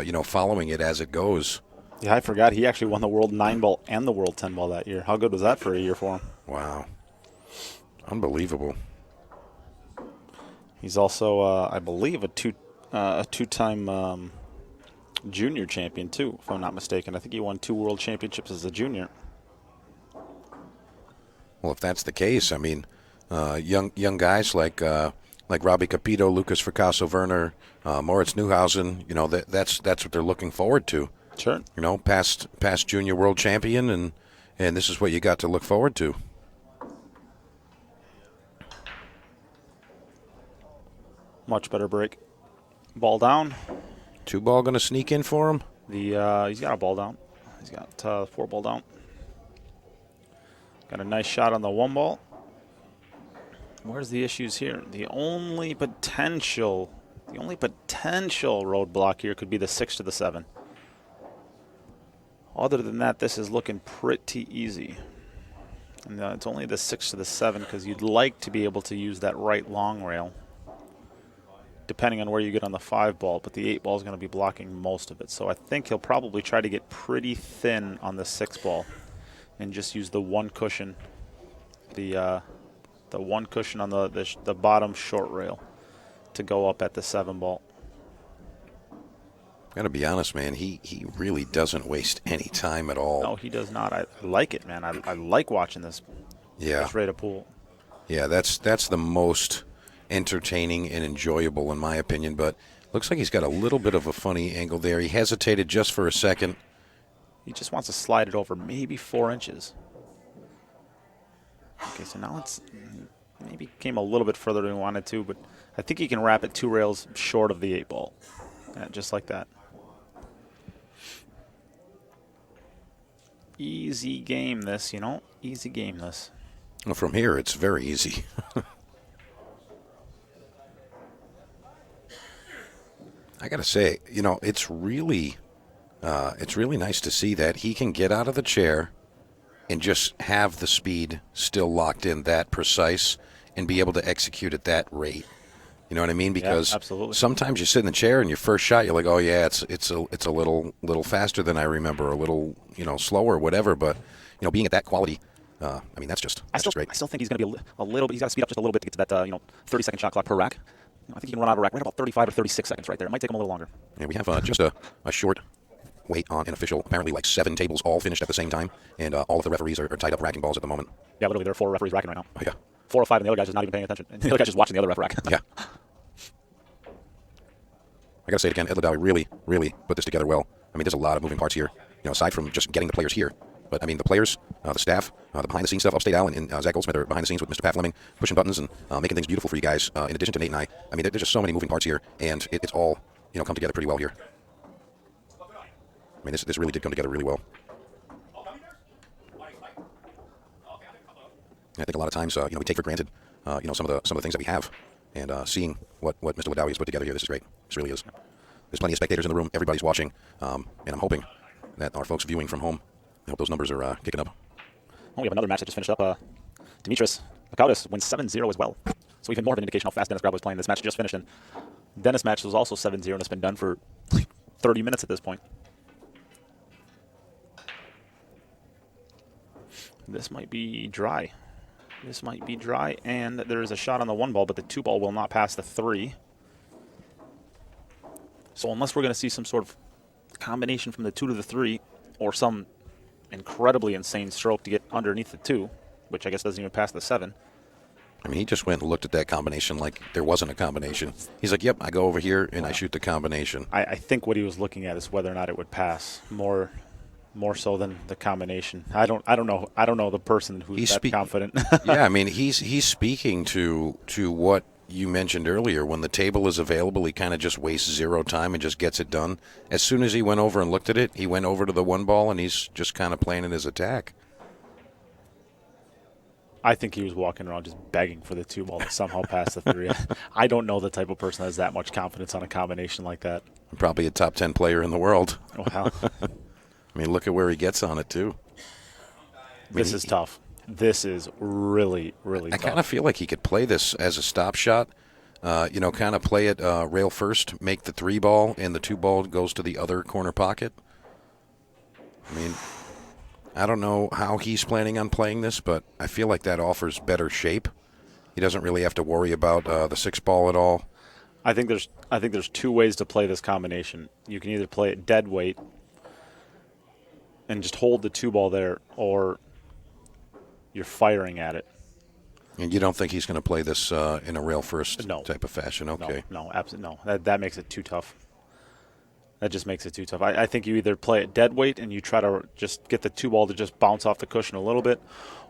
you know, following it as it goes. Yeah, I forgot he actually won the World 9-ball and the World 10-ball that year. How good was that for a year for him? Wow, unbelievable. He's also, I believe, a two-time junior champion too, if I'm not mistaken. I think he won 2 World Championships as a junior. Well, if that's the case, I mean, young guys like Robbie Capito, Lucas Fracasso-Werner, Moritz Neuhausen, you know, that's what they're looking forward to. Sure. You know, past junior world champion, and this is what you got to look forward to. Much better break. Ball down. 2-ball going to sneak in for him? He's got a ball down. He's got 4-ball down. Got a nice shot on the 1-ball. Where's the issues here? The only potential roadblock here could be the 6 to the 7. Other than that, this is looking pretty easy. And it's only the 6 to the 7 because you'd like to be able to use that right long rail, depending on where you get on the 5-ball, but the 8-ball is going to be blocking most of it. So I think he'll probably try to get pretty thin on the 6-ball and just use the one cushion, the one cushion on the bottom short rail to go up at the 7-ball. Got to be honest, man, he really doesn't waste any time at all. No, he does not. I like it, man. I like watching this. Yeah. This rate of pool. Yeah, that's the most entertaining and enjoyable in my opinion, but looks like he's got a little bit of a funny angle there. He hesitated just for a second. He just wants to slide it over maybe 4 inches. Okay, so now it's maybe came a little bit further than he wanted to, but I think he can wrap it 2 rails short of the 8-ball. Yeah, just like that. Easy game this, you know? Easy game this. Well, from here, it's very easy. I got to say, you know, it's really nice to see that he can get out of the chair and just have the speed still locked in, that precise, and be able to execute at that rate. You know what I mean? Because absolutely. Sometimes you sit in the chair and your first shot, you're like, oh yeah, it's a little faster than I remember, a little, you know, slower, whatever. But you know, being at that quality, I mean, that's just great. I still think he's going to be a little bit. He's got to speed up just a little bit to get to that 30-second shot clock per rack. I think he can run out of rack right about 35 or 36 seconds right there. It might take him a little longer. Yeah, we have just a short wait on an official. Apparently, like 7 tables all finished at the same time, and all of the referees are tied up racking balls at the moment. Yeah, literally, there are 4 referees racking right now. Oh, yeah. 4 or 5, and the other guy's just not even paying attention. And the other guy's just watching the other ref rack. Yeah. I got to say it again, Ed Ladawi really put this together well. I mean, there's a lot of moving parts here, you know, aside from just getting the players here. But, I mean, the players, the staff, the behind-the-scenes stuff, Upstate Al and Zach Goldsmith are behind the scenes with Mr. Pat Fleming, pushing buttons and making things beautiful for you guys, in addition to Nate and I. I mean, there's just so many moving parts here, and it's all, you know, come together pretty well here. I mean, this really did come together really well. I think a lot of times, you know, we take for granted, you know, some of the things that we have, and seeing what Mr. Ladawi has put together here, this is great. This really is. There's plenty of spectators in the room. Everybody's watching, and I'm hoping that our folks viewing from home, I hope those numbers are kicking up. Oh, we have another match that just finished up. Dimitris Akautis wins 7-0 as well. So even more of an indication how fast Dennis Grab was playing. This match just finished, and Dennis' match was also 7-0, and it's been done for like 30 minutes at this point. This might be dry. This might be dry, and there is a shot on the 1-ball, but the 2-ball will not pass the 3. So unless we're going to see some sort of combination from the 2 to the 3, or some incredibly insane stroke to get underneath the 2, which I guess doesn't even pass the 7, I mean, he just went and looked at that combination like there wasn't a combination. He's like, yep, I go over here and I shoot the combination. I think what he was looking at is whether or not it would pass more so than the combination. I don't know the person who's that confident. Yeah, I mean, he's speaking to what you mentioned earlier. When the table is available, he kind of just wastes zero time and just gets it done. As soon as he went over and looked at it, he went over to the one ball and he's just kind of playing in his attack. I think he was walking around just begging for the 2 ball to somehow pass the 3. I don't know the type of person that has that much confidence on a combination like that. Probably a top 10 player in the world. Wow. I mean, look at where he gets on it, too. This is tough. This is really, really tough. I kind of feel like he could play this as a stop shot, kind of play it rail first, make the 3 ball, and the 2 ball goes to the other corner pocket. I mean, I don't know how he's planning on playing this, but I feel like that offers better shape. He doesn't really have to worry about the 6 ball at all. I think there's 2 ways to play this combination. You can either play it dead weight and just hold the 2 ball there, or you're firing at it. And you don't think he's going to play this in a rail first type of fashion? Okay. No, absolutely no. That makes it too tough. That just makes it too tough. I think you either play it dead weight and you try to just get the 2 ball to just bounce off the cushion a little bit,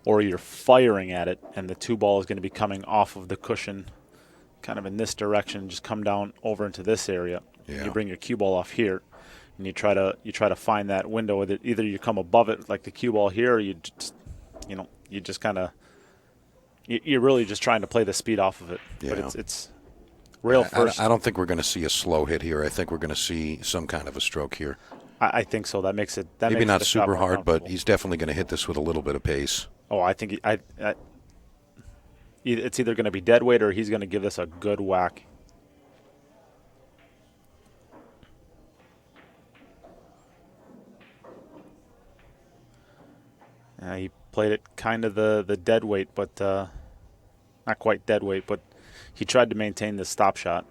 or you're firing at it and the 2 ball is going to be coming off of the cushion kind of in this direction, just come down over into this area. Yeah. You bring your cue ball off here and you try to find that window. Either you come above it like the cue ball here, or you're really just trying to play the speed off of it. Yeah. But it's rail first. I don't think we're going to see a slow hit here. I think we're going to see some kind of a stroke here. I think so. That makes it maybe not super hard, but he's definitely going to hit this with a little bit of pace. Oh, I think it's either going to be dead weight or he's going to give this a good whack. He played it kind of the dead weight, but not quite dead weight, but he tried to maintain the stop shot.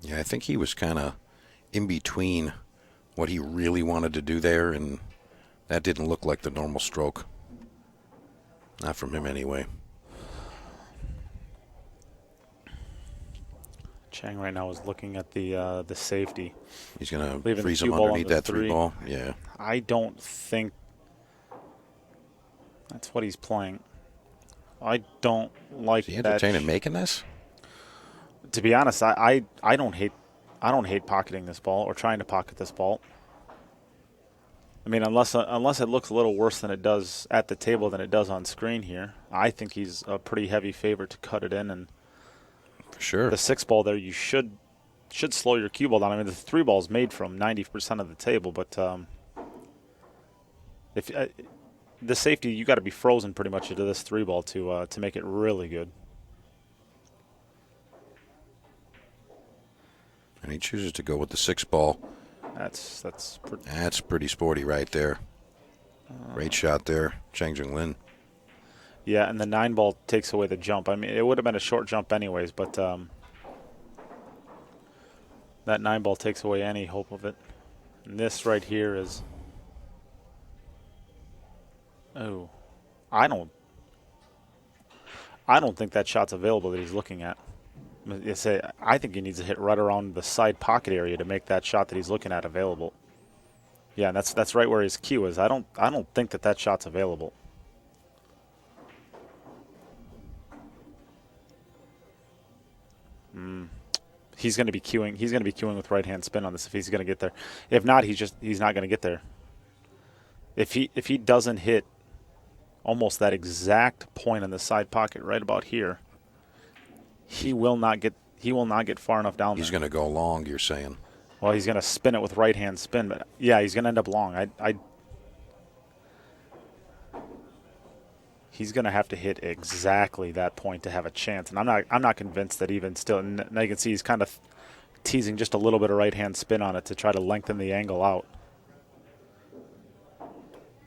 Yeah, I think he was kind of in between what he really wanted to do there, and that didn't look like the normal stroke. Not from him anyway. Chang right now is looking at the safety. He's going to freeze him underneath that 3 ball. Yeah. I don't think that's what he's playing. I don't like that. Is he entertaining making this? To be honest, I don't hate pocketing this ball or trying to pocket this ball. I mean, unless it looks a little worse than it does at the table than it does on screen here, I think he's a pretty heavy favorite to cut it in. And for sure, the 6 ball there, you should slow your cue ball down. I mean, the 3 ball is made from 90% of the table, but if the safety, you got to be frozen pretty much into this 3 ball to make it really good. And he chooses to go with the 6 ball. That's pretty sporty right there. Great shot there, Chang Jung-lin. Yeah, and the 9 ball takes away the jump. I mean, it would have been a short jump anyways, but that 9 ball takes away any hope of it. And this right here is, I don't think that shot's available that he's looking at. I think he needs to hit right around the side pocket area to make that shot that he's looking at available. Yeah, and that's right where his cue is. I don't think that shot's available. He's going to be queuing. He's going to be queuing with right hand spin on this if he's going to get there. If not, he's not going to get there. If he doesn't hit almost that exact point in the side pocket right about here, he will not get far enough down there. He's going to go long, you're saying? Well, he's going to spin it with right hand spin, but yeah, he's going to end up long. He's going to have to hit exactly that point to have a chance, and I'm not convinced that even still. And now you can see he's kind of teasing just a little bit of right hand spin on it to try to lengthen the angle out.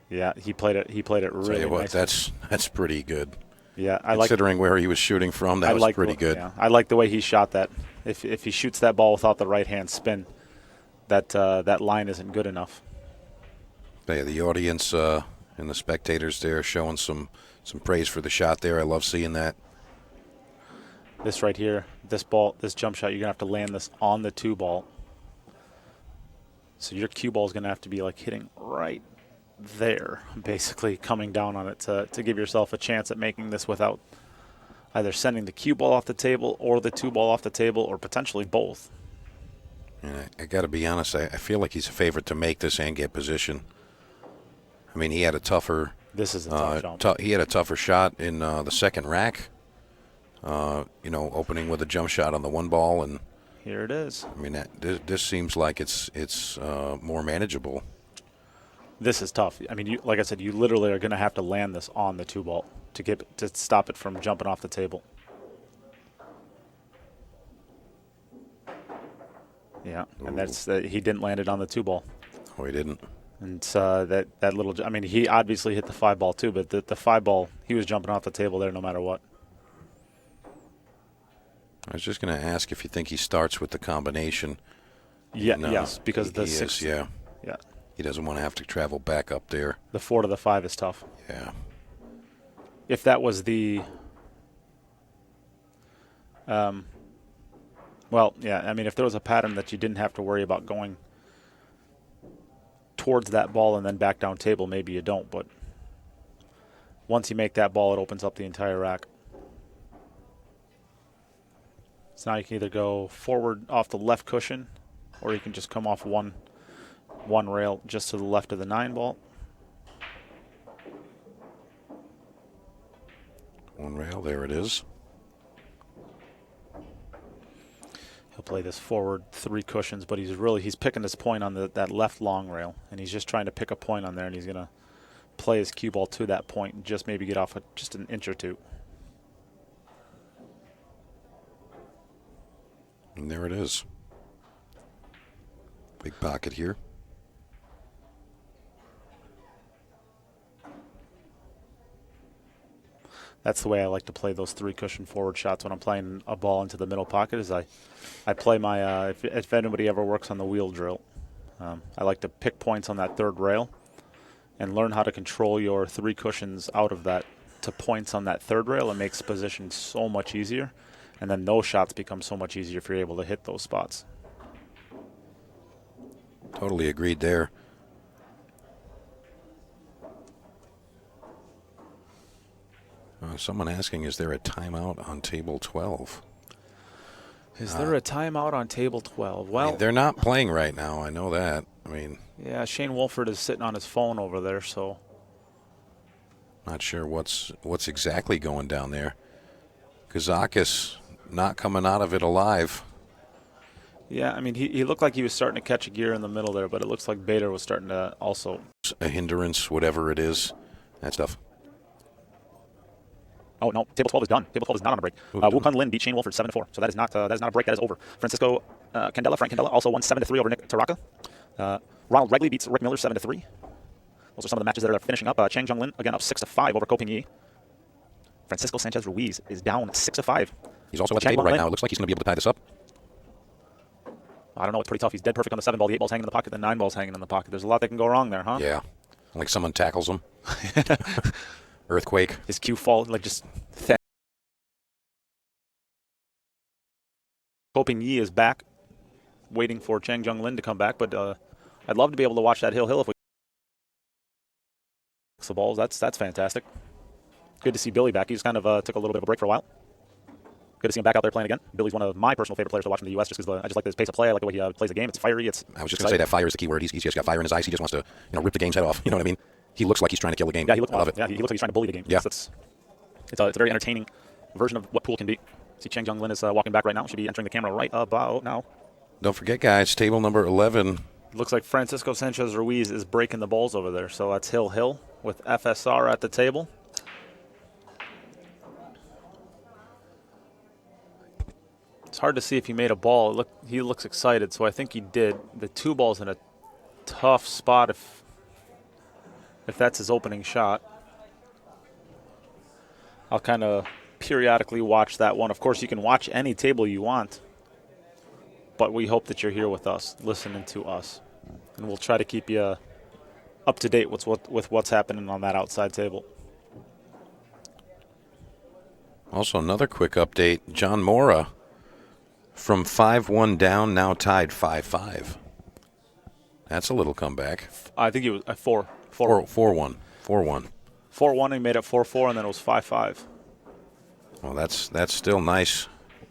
Yeah, he played it really Tell you what, nicely. That's pretty good. Yeah, considering where he was shooting from, that was pretty good. Yeah, I like the way he shot that. If he shoots that ball without the right hand spin, that line isn't good enough. Yeah, the audience and the spectators there showing some Some praise for the shot there. I love seeing that. This right here, this ball, this jump shot, you're going to have to land this on the 2 ball. So your cue ball is going to have to be like hitting right there, basically coming down on it to give yourself a chance at making this without either sending the cue ball off the table or the 2 ball off the table, or potentially both. And I got to be honest, I feel like he's a favorite to make this and get position. I mean, he had a tougher. This is a tough jump. He had a tougher shot in the second rack. Opening with a jump shot on the 1 ball, and here it is. I mean, this seems like it's more manageable. This is tough. I mean, like I said, you literally are going to have to land this on the 2 ball to stop it from jumping off the table. Yeah, and that's he didn't land it on the 2 ball. Oh, he didn't. And that little, I mean, he obviously hit the 5 ball too, but the 5 ball, he was jumping off the table there no matter what. I was just going to ask if you think he starts with the combination. Yeah, yes, because the 6. Yeah. He doesn't want to have to travel back up there. The 4 to the 5 is tough. Yeah. If that was the, well, yeah, I mean, if there was a pattern that you didn't have to worry about going towards that ball and then back down table, maybe you don't. But once you make that ball, it opens up the entire rack. So now you can either go forward off the left cushion, or you can just come off one rail just to the left of the 9 ball. 1 rail, there it is. He'll play this forward 3 cushions, but he's picking his point on that left long rail, and he's just trying to pick a point on there, and he's going to play his cue ball to that point and just maybe get off just an inch or 2. And there it is. Big pocket here. That's the way I like to play those 3 cushion forward shots when I'm playing a ball into the middle pocket. Is I play my if anybody ever works on the wheel drill, I like to pick points on that 3rd rail and learn how to control your 3 cushions out of that to points on that 3rd rail. It makes position so much easier, and then those shots become so much easier if you're able to hit those spots. Totally agreed there. Someone asking, is there a timeout on table 12? Is there a timeout on table 12? Well, I mean, they're not playing right now. I know that. I mean, yeah, Shane Wolford is sitting on his phone over there, so not sure what's exactly going down there. Kazakis not coming out of it alive. Yeah, I mean, he looked like he was starting to catch a gear in the middle there, but it looks like Bader was starting to also. A hindrance, whatever it is, that stuff. Oh, no, table 12 is done. Table 12 is not on a break. Wukun Lin beat Shane Wolford 7-4, so that is not a break. That is over. Frank Candela also won 7-3 over Nick Taraka. Ronald Regley beats Rick Miller 7-3. Those are some of the matches that are finishing up. Chang Jung Lin again up 6-5 over Koping Yi. Francisco Sanchez Ruiz is down 6-5. He's also at the table right now. It looks like he's going to be able to tie this up. I don't know. It's pretty tough. He's dead perfect on the 7 ball. The 8 ball's hanging in the pocket. The 9 ball's hanging in the pocket. There's a lot that can go wrong there, huh? Yeah. Like someone tackles him. Earthquake. His cue fall, like just thin. Koping Yi is back, waiting for Chang Jung Lin to come back, but I'd love to be able to watch that hill if we the balls. That's fantastic. Good to see Billy back. He just kind of took a little bit of a break for a while. Good to see him back out there playing again. Billy's one of my personal favorite players to watch in the U.S. just because I just like his pace of play. I like the way he plays the game. It's fiery. I was just going to say that fire is the key word. He's just got fire in his eyes. He just wants to rip the game's head off. You know what I mean? He looks like he's trying to kill the game. Yeah, he looks it. Yeah, he looks like he's trying to bully the game. Yeah. It's a very entertaining version of what pool can be. See, Chang Jung Lin is walking back right now. Should be entering the camera right about now. Don't forget, guys, table number 11. Looks like Francisco Sanchez Ruiz is breaking the balls over there. So that's Hill with FSR at the table. It's hard to see if he made a ball. He looks excited, so I think he did. The 2 ball's in a tough spot if that's his opening shot. I'll kind of periodically watch that one. Of course, you can watch any table you want, but we hope that you're here with us, listening to us, and we'll try to keep you up to date with what's happening on that outside table. Also, another quick update. John Mora from 5-1 down, now tied 5-5. That's a little comeback. I think it was 4-1. 4-1. 4-1, he made it 4-4, and then it was 5-5. Well, that's still nice.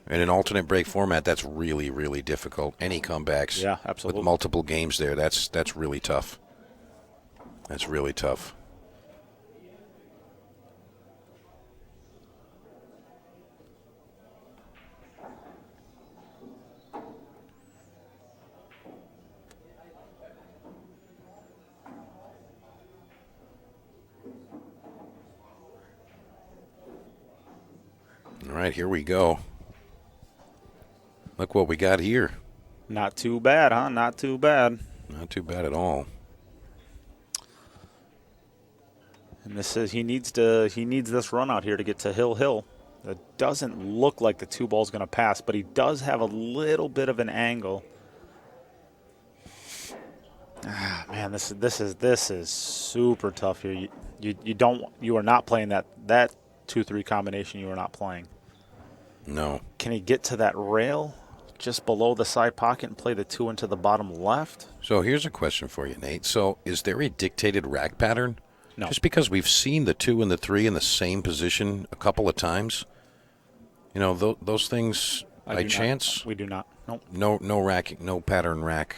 In an alternate break format, that's really, really difficult. Any comebacks Yeah, absolutely. with multiple games there, that's really tough. That's really tough. All right, here we go. Look what we got here. Not too bad, huh? Not too bad. Not too bad at all. And this is he needs this run out here to get to Hill. It doesn't look like the 2 ball's going to pass, but he does have a little bit of an angle. Ah, man, this is super tough here. You are not playing that 2-3 combination. You are not playing. No. Can he get to that rail just below the side pocket and play the 2 into the bottom left? So here's a question for you, Nate. So is there a dictated rack pattern? No. Just because we've seen the 2 and the 3 in the same position a couple of times, you know, those things by chance? We do not. Nope. No racking, no pattern rack.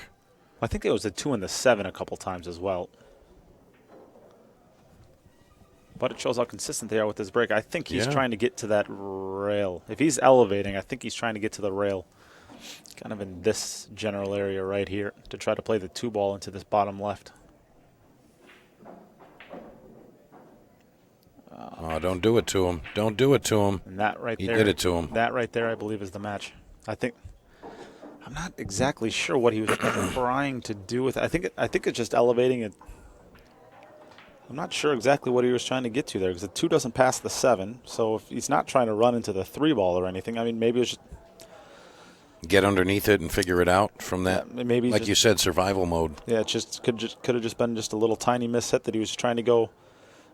I think it was the 2 and the 7 a couple times as well. But it shows how consistent they are with this break. I think he's trying to get to that rail. If he's elevating, I think he's trying to get to the rail. Kind of in this general area right here to try to play the 2 ball into this bottom left. Oh, don't do it to him. Don't do it to him. And that right he there. He did it to him. That right there, I believe, is the match. I'm not exactly sure what he was trying to do with it. I think it's just elevating it. I'm not sure exactly what he was trying to get to there because the 2 doesn't pass the 7. So if he's not trying to run into the 3 ball or anything, I mean, maybe it's just get underneath it and figure it out from that. Yeah, maybe like you said, survival mode. Yeah, it could have just been just a little tiny mishit that he was trying to go.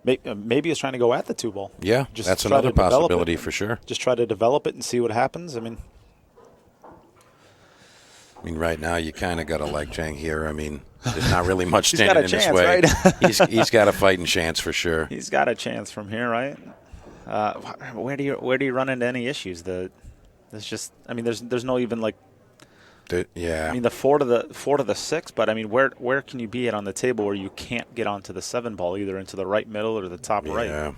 Maybe he's trying to go at the 2 ball. Yeah, just that's another possibility for sure. Just try to develop it and see what happens. I mean, right now you kind of got to like Chang here. I mean, there's not really much standing in chance, his way. Right? he's got a fighting chance for sure. He's got a chance from here, right? Where do you run into any issues? There's no even like. Yeah. I mean, the 4 to the 6, but I mean, where can you be at on the table where you can't get onto the 7 ball, either into the right middle or the top right?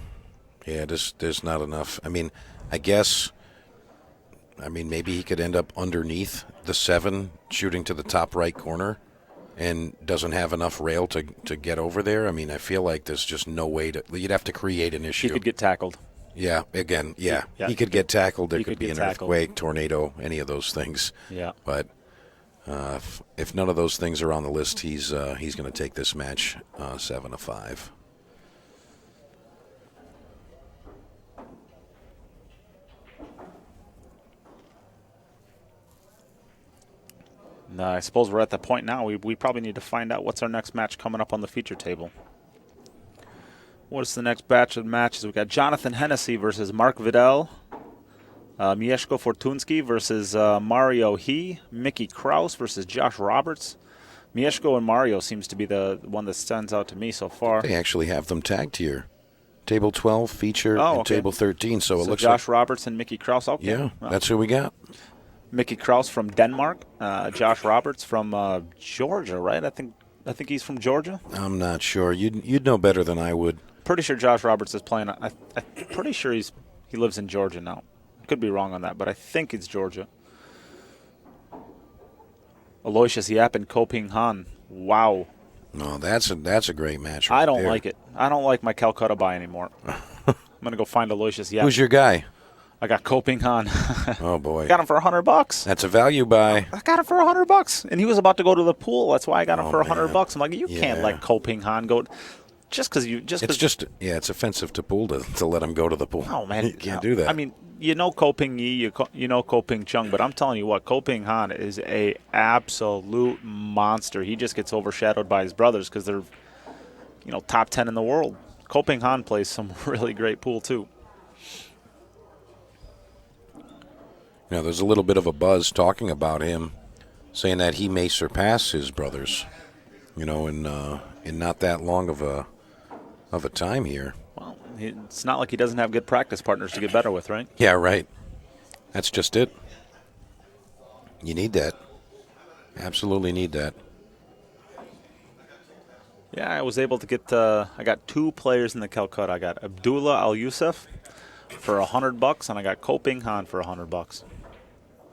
Yeah. There's not enough. I mean, I guess. Maybe he could end up underneath the 7, shooting to the top right corner, and doesn't have enough rail to get over there. I mean, I feel like there's just no way to. You'd have to create an issue. He could get tackled. Yeah. Again. Yeah. He could get tackled. There could be an earthquake, tornado, any of those things. Yeah. But. If none of those things are on the list, he's going to take this match 7-5. I suppose we're at the point now. We probably need to find out what's our next match coming up on the feature table. What's the next batch of matches? We got Jonathan Hennessy versus Mark Vidal. Mieszko Fortunski versus Mario He. Mickey Kraus versus Josh Roberts. Mieszko and Mario seems to be the one that stands out to me so far. They actually have them tagged here. Table 12, feature, and Table 13. So it looks Josh Roberts and Mickey Kraus. Okay. Yeah, that's who we got. Mickey Kraus from Denmark. Josh Roberts from Georgia, right? I think he's from Georgia. I'm not sure. You'd know better than I would. Pretty sure Josh Roberts is playing. I'm pretty sure he lives in Georgia now. Could be wrong on that, but I think it's Georgia. Aloysius Yap and Koping Han. Wow. No, that's a great match. I don't like it. I don't like my Calcutta buy anymore. I'm gonna go find Aloysius Yap. Who's your guy? I got Koping Han. Oh boy. Got him for $100. That's a value buy. I got him for $100, and he was about to go to the pool. That's why I got him for $100. I'm like, you can't let Koping Han go. It's offensive to pool to let him go to the pool. Oh man, you can't do that. I mean, you know Koping Yi, you know Koping Chung, but I'm telling you what, Koping Han is a absolute monster. He just gets overshadowed by his brothers because they're, top 10 in the world. Koping Han plays some really great pool too. You know, there's a little bit of a buzz talking about him, saying that he may surpass his brothers, you know, in not that long of a time here. Well, it's not like he doesn't have good practice partners to get better with, right? Yeah, right. That's just it. You need that. Absolutely need that. Yeah, I was able to get. I got 2 players in the Calcutta. I got Abdullah Al Yusuf for $100, and I got Ko Ping Han for $100.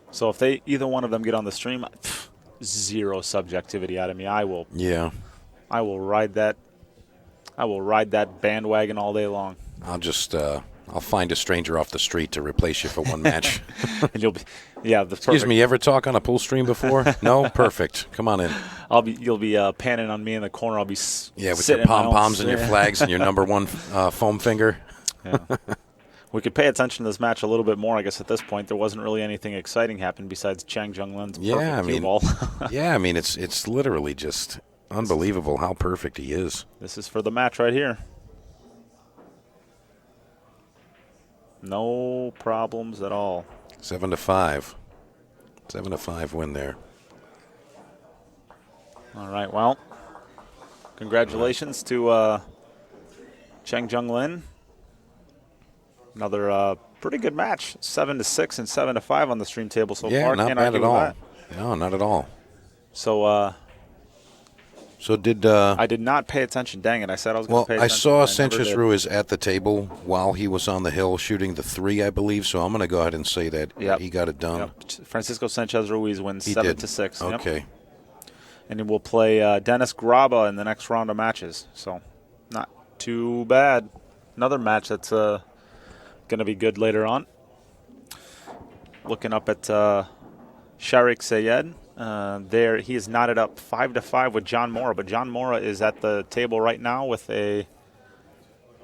So if either one of them get on the stream, zero subjectivity out of me. I will ride that. I will ride that bandwagon all day long. I'll find a stranger off the street to replace you for one match. And you'll be, yeah. Excuse me, you ever talk on a pool stream before? No? Perfect. Come on in. You'll be panning on me in the corner. I'll be with your pom-poms and your flags and your number 1 foam finger. Yeah. We could pay attention to this match a little bit more, I guess, at this point. There wasn't really anything exciting happened besides Chang Jung-lin's perfect cue ball. Yeah, I mean, it's literally just unbelievable how perfect he is. This is for the match right here. No problems at all. 7-5. 7-5 win there. All right, well, congratulations to Chang Jung-lin. Another pretty good match. 7-6 and 7-5 on the stream table so far. Yeah, not Can't bad argue at all. with that. No, not at all. So, did I did not pay attention. Dang it! I said I was going to pay attention. I saw Sanchez Ruiz at the table while he was on the hill shooting the 3, I believe. So I'm going to go ahead and say that he got it done. Yep. Francisco Sanchez Ruiz wins 7-6. Okay. Yep. And then we'll play Dennis Graba in the next round of matches. So, not too bad. Another match that's going to be good later on. Looking up at Sharik Sayed. There, he is knotted up 5-5 with John Mora, but John Mora is at the table right now with a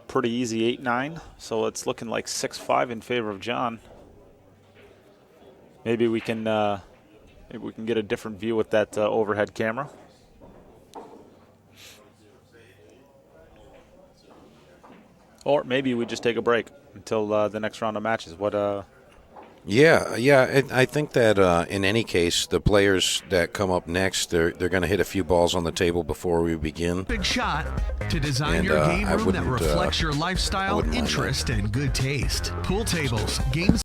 pretty easy 8-9. So it's looking like 6-5 in favor of John. Maybe we can get a different view with that overhead camera. Or maybe we just take a break until the next round of matches. I think that in any case, the players that come up next, they're going to hit a few balls on the table before we begin. Big shot to design your game room that reflects your lifestyle, interest, and good taste. Pool tables, games.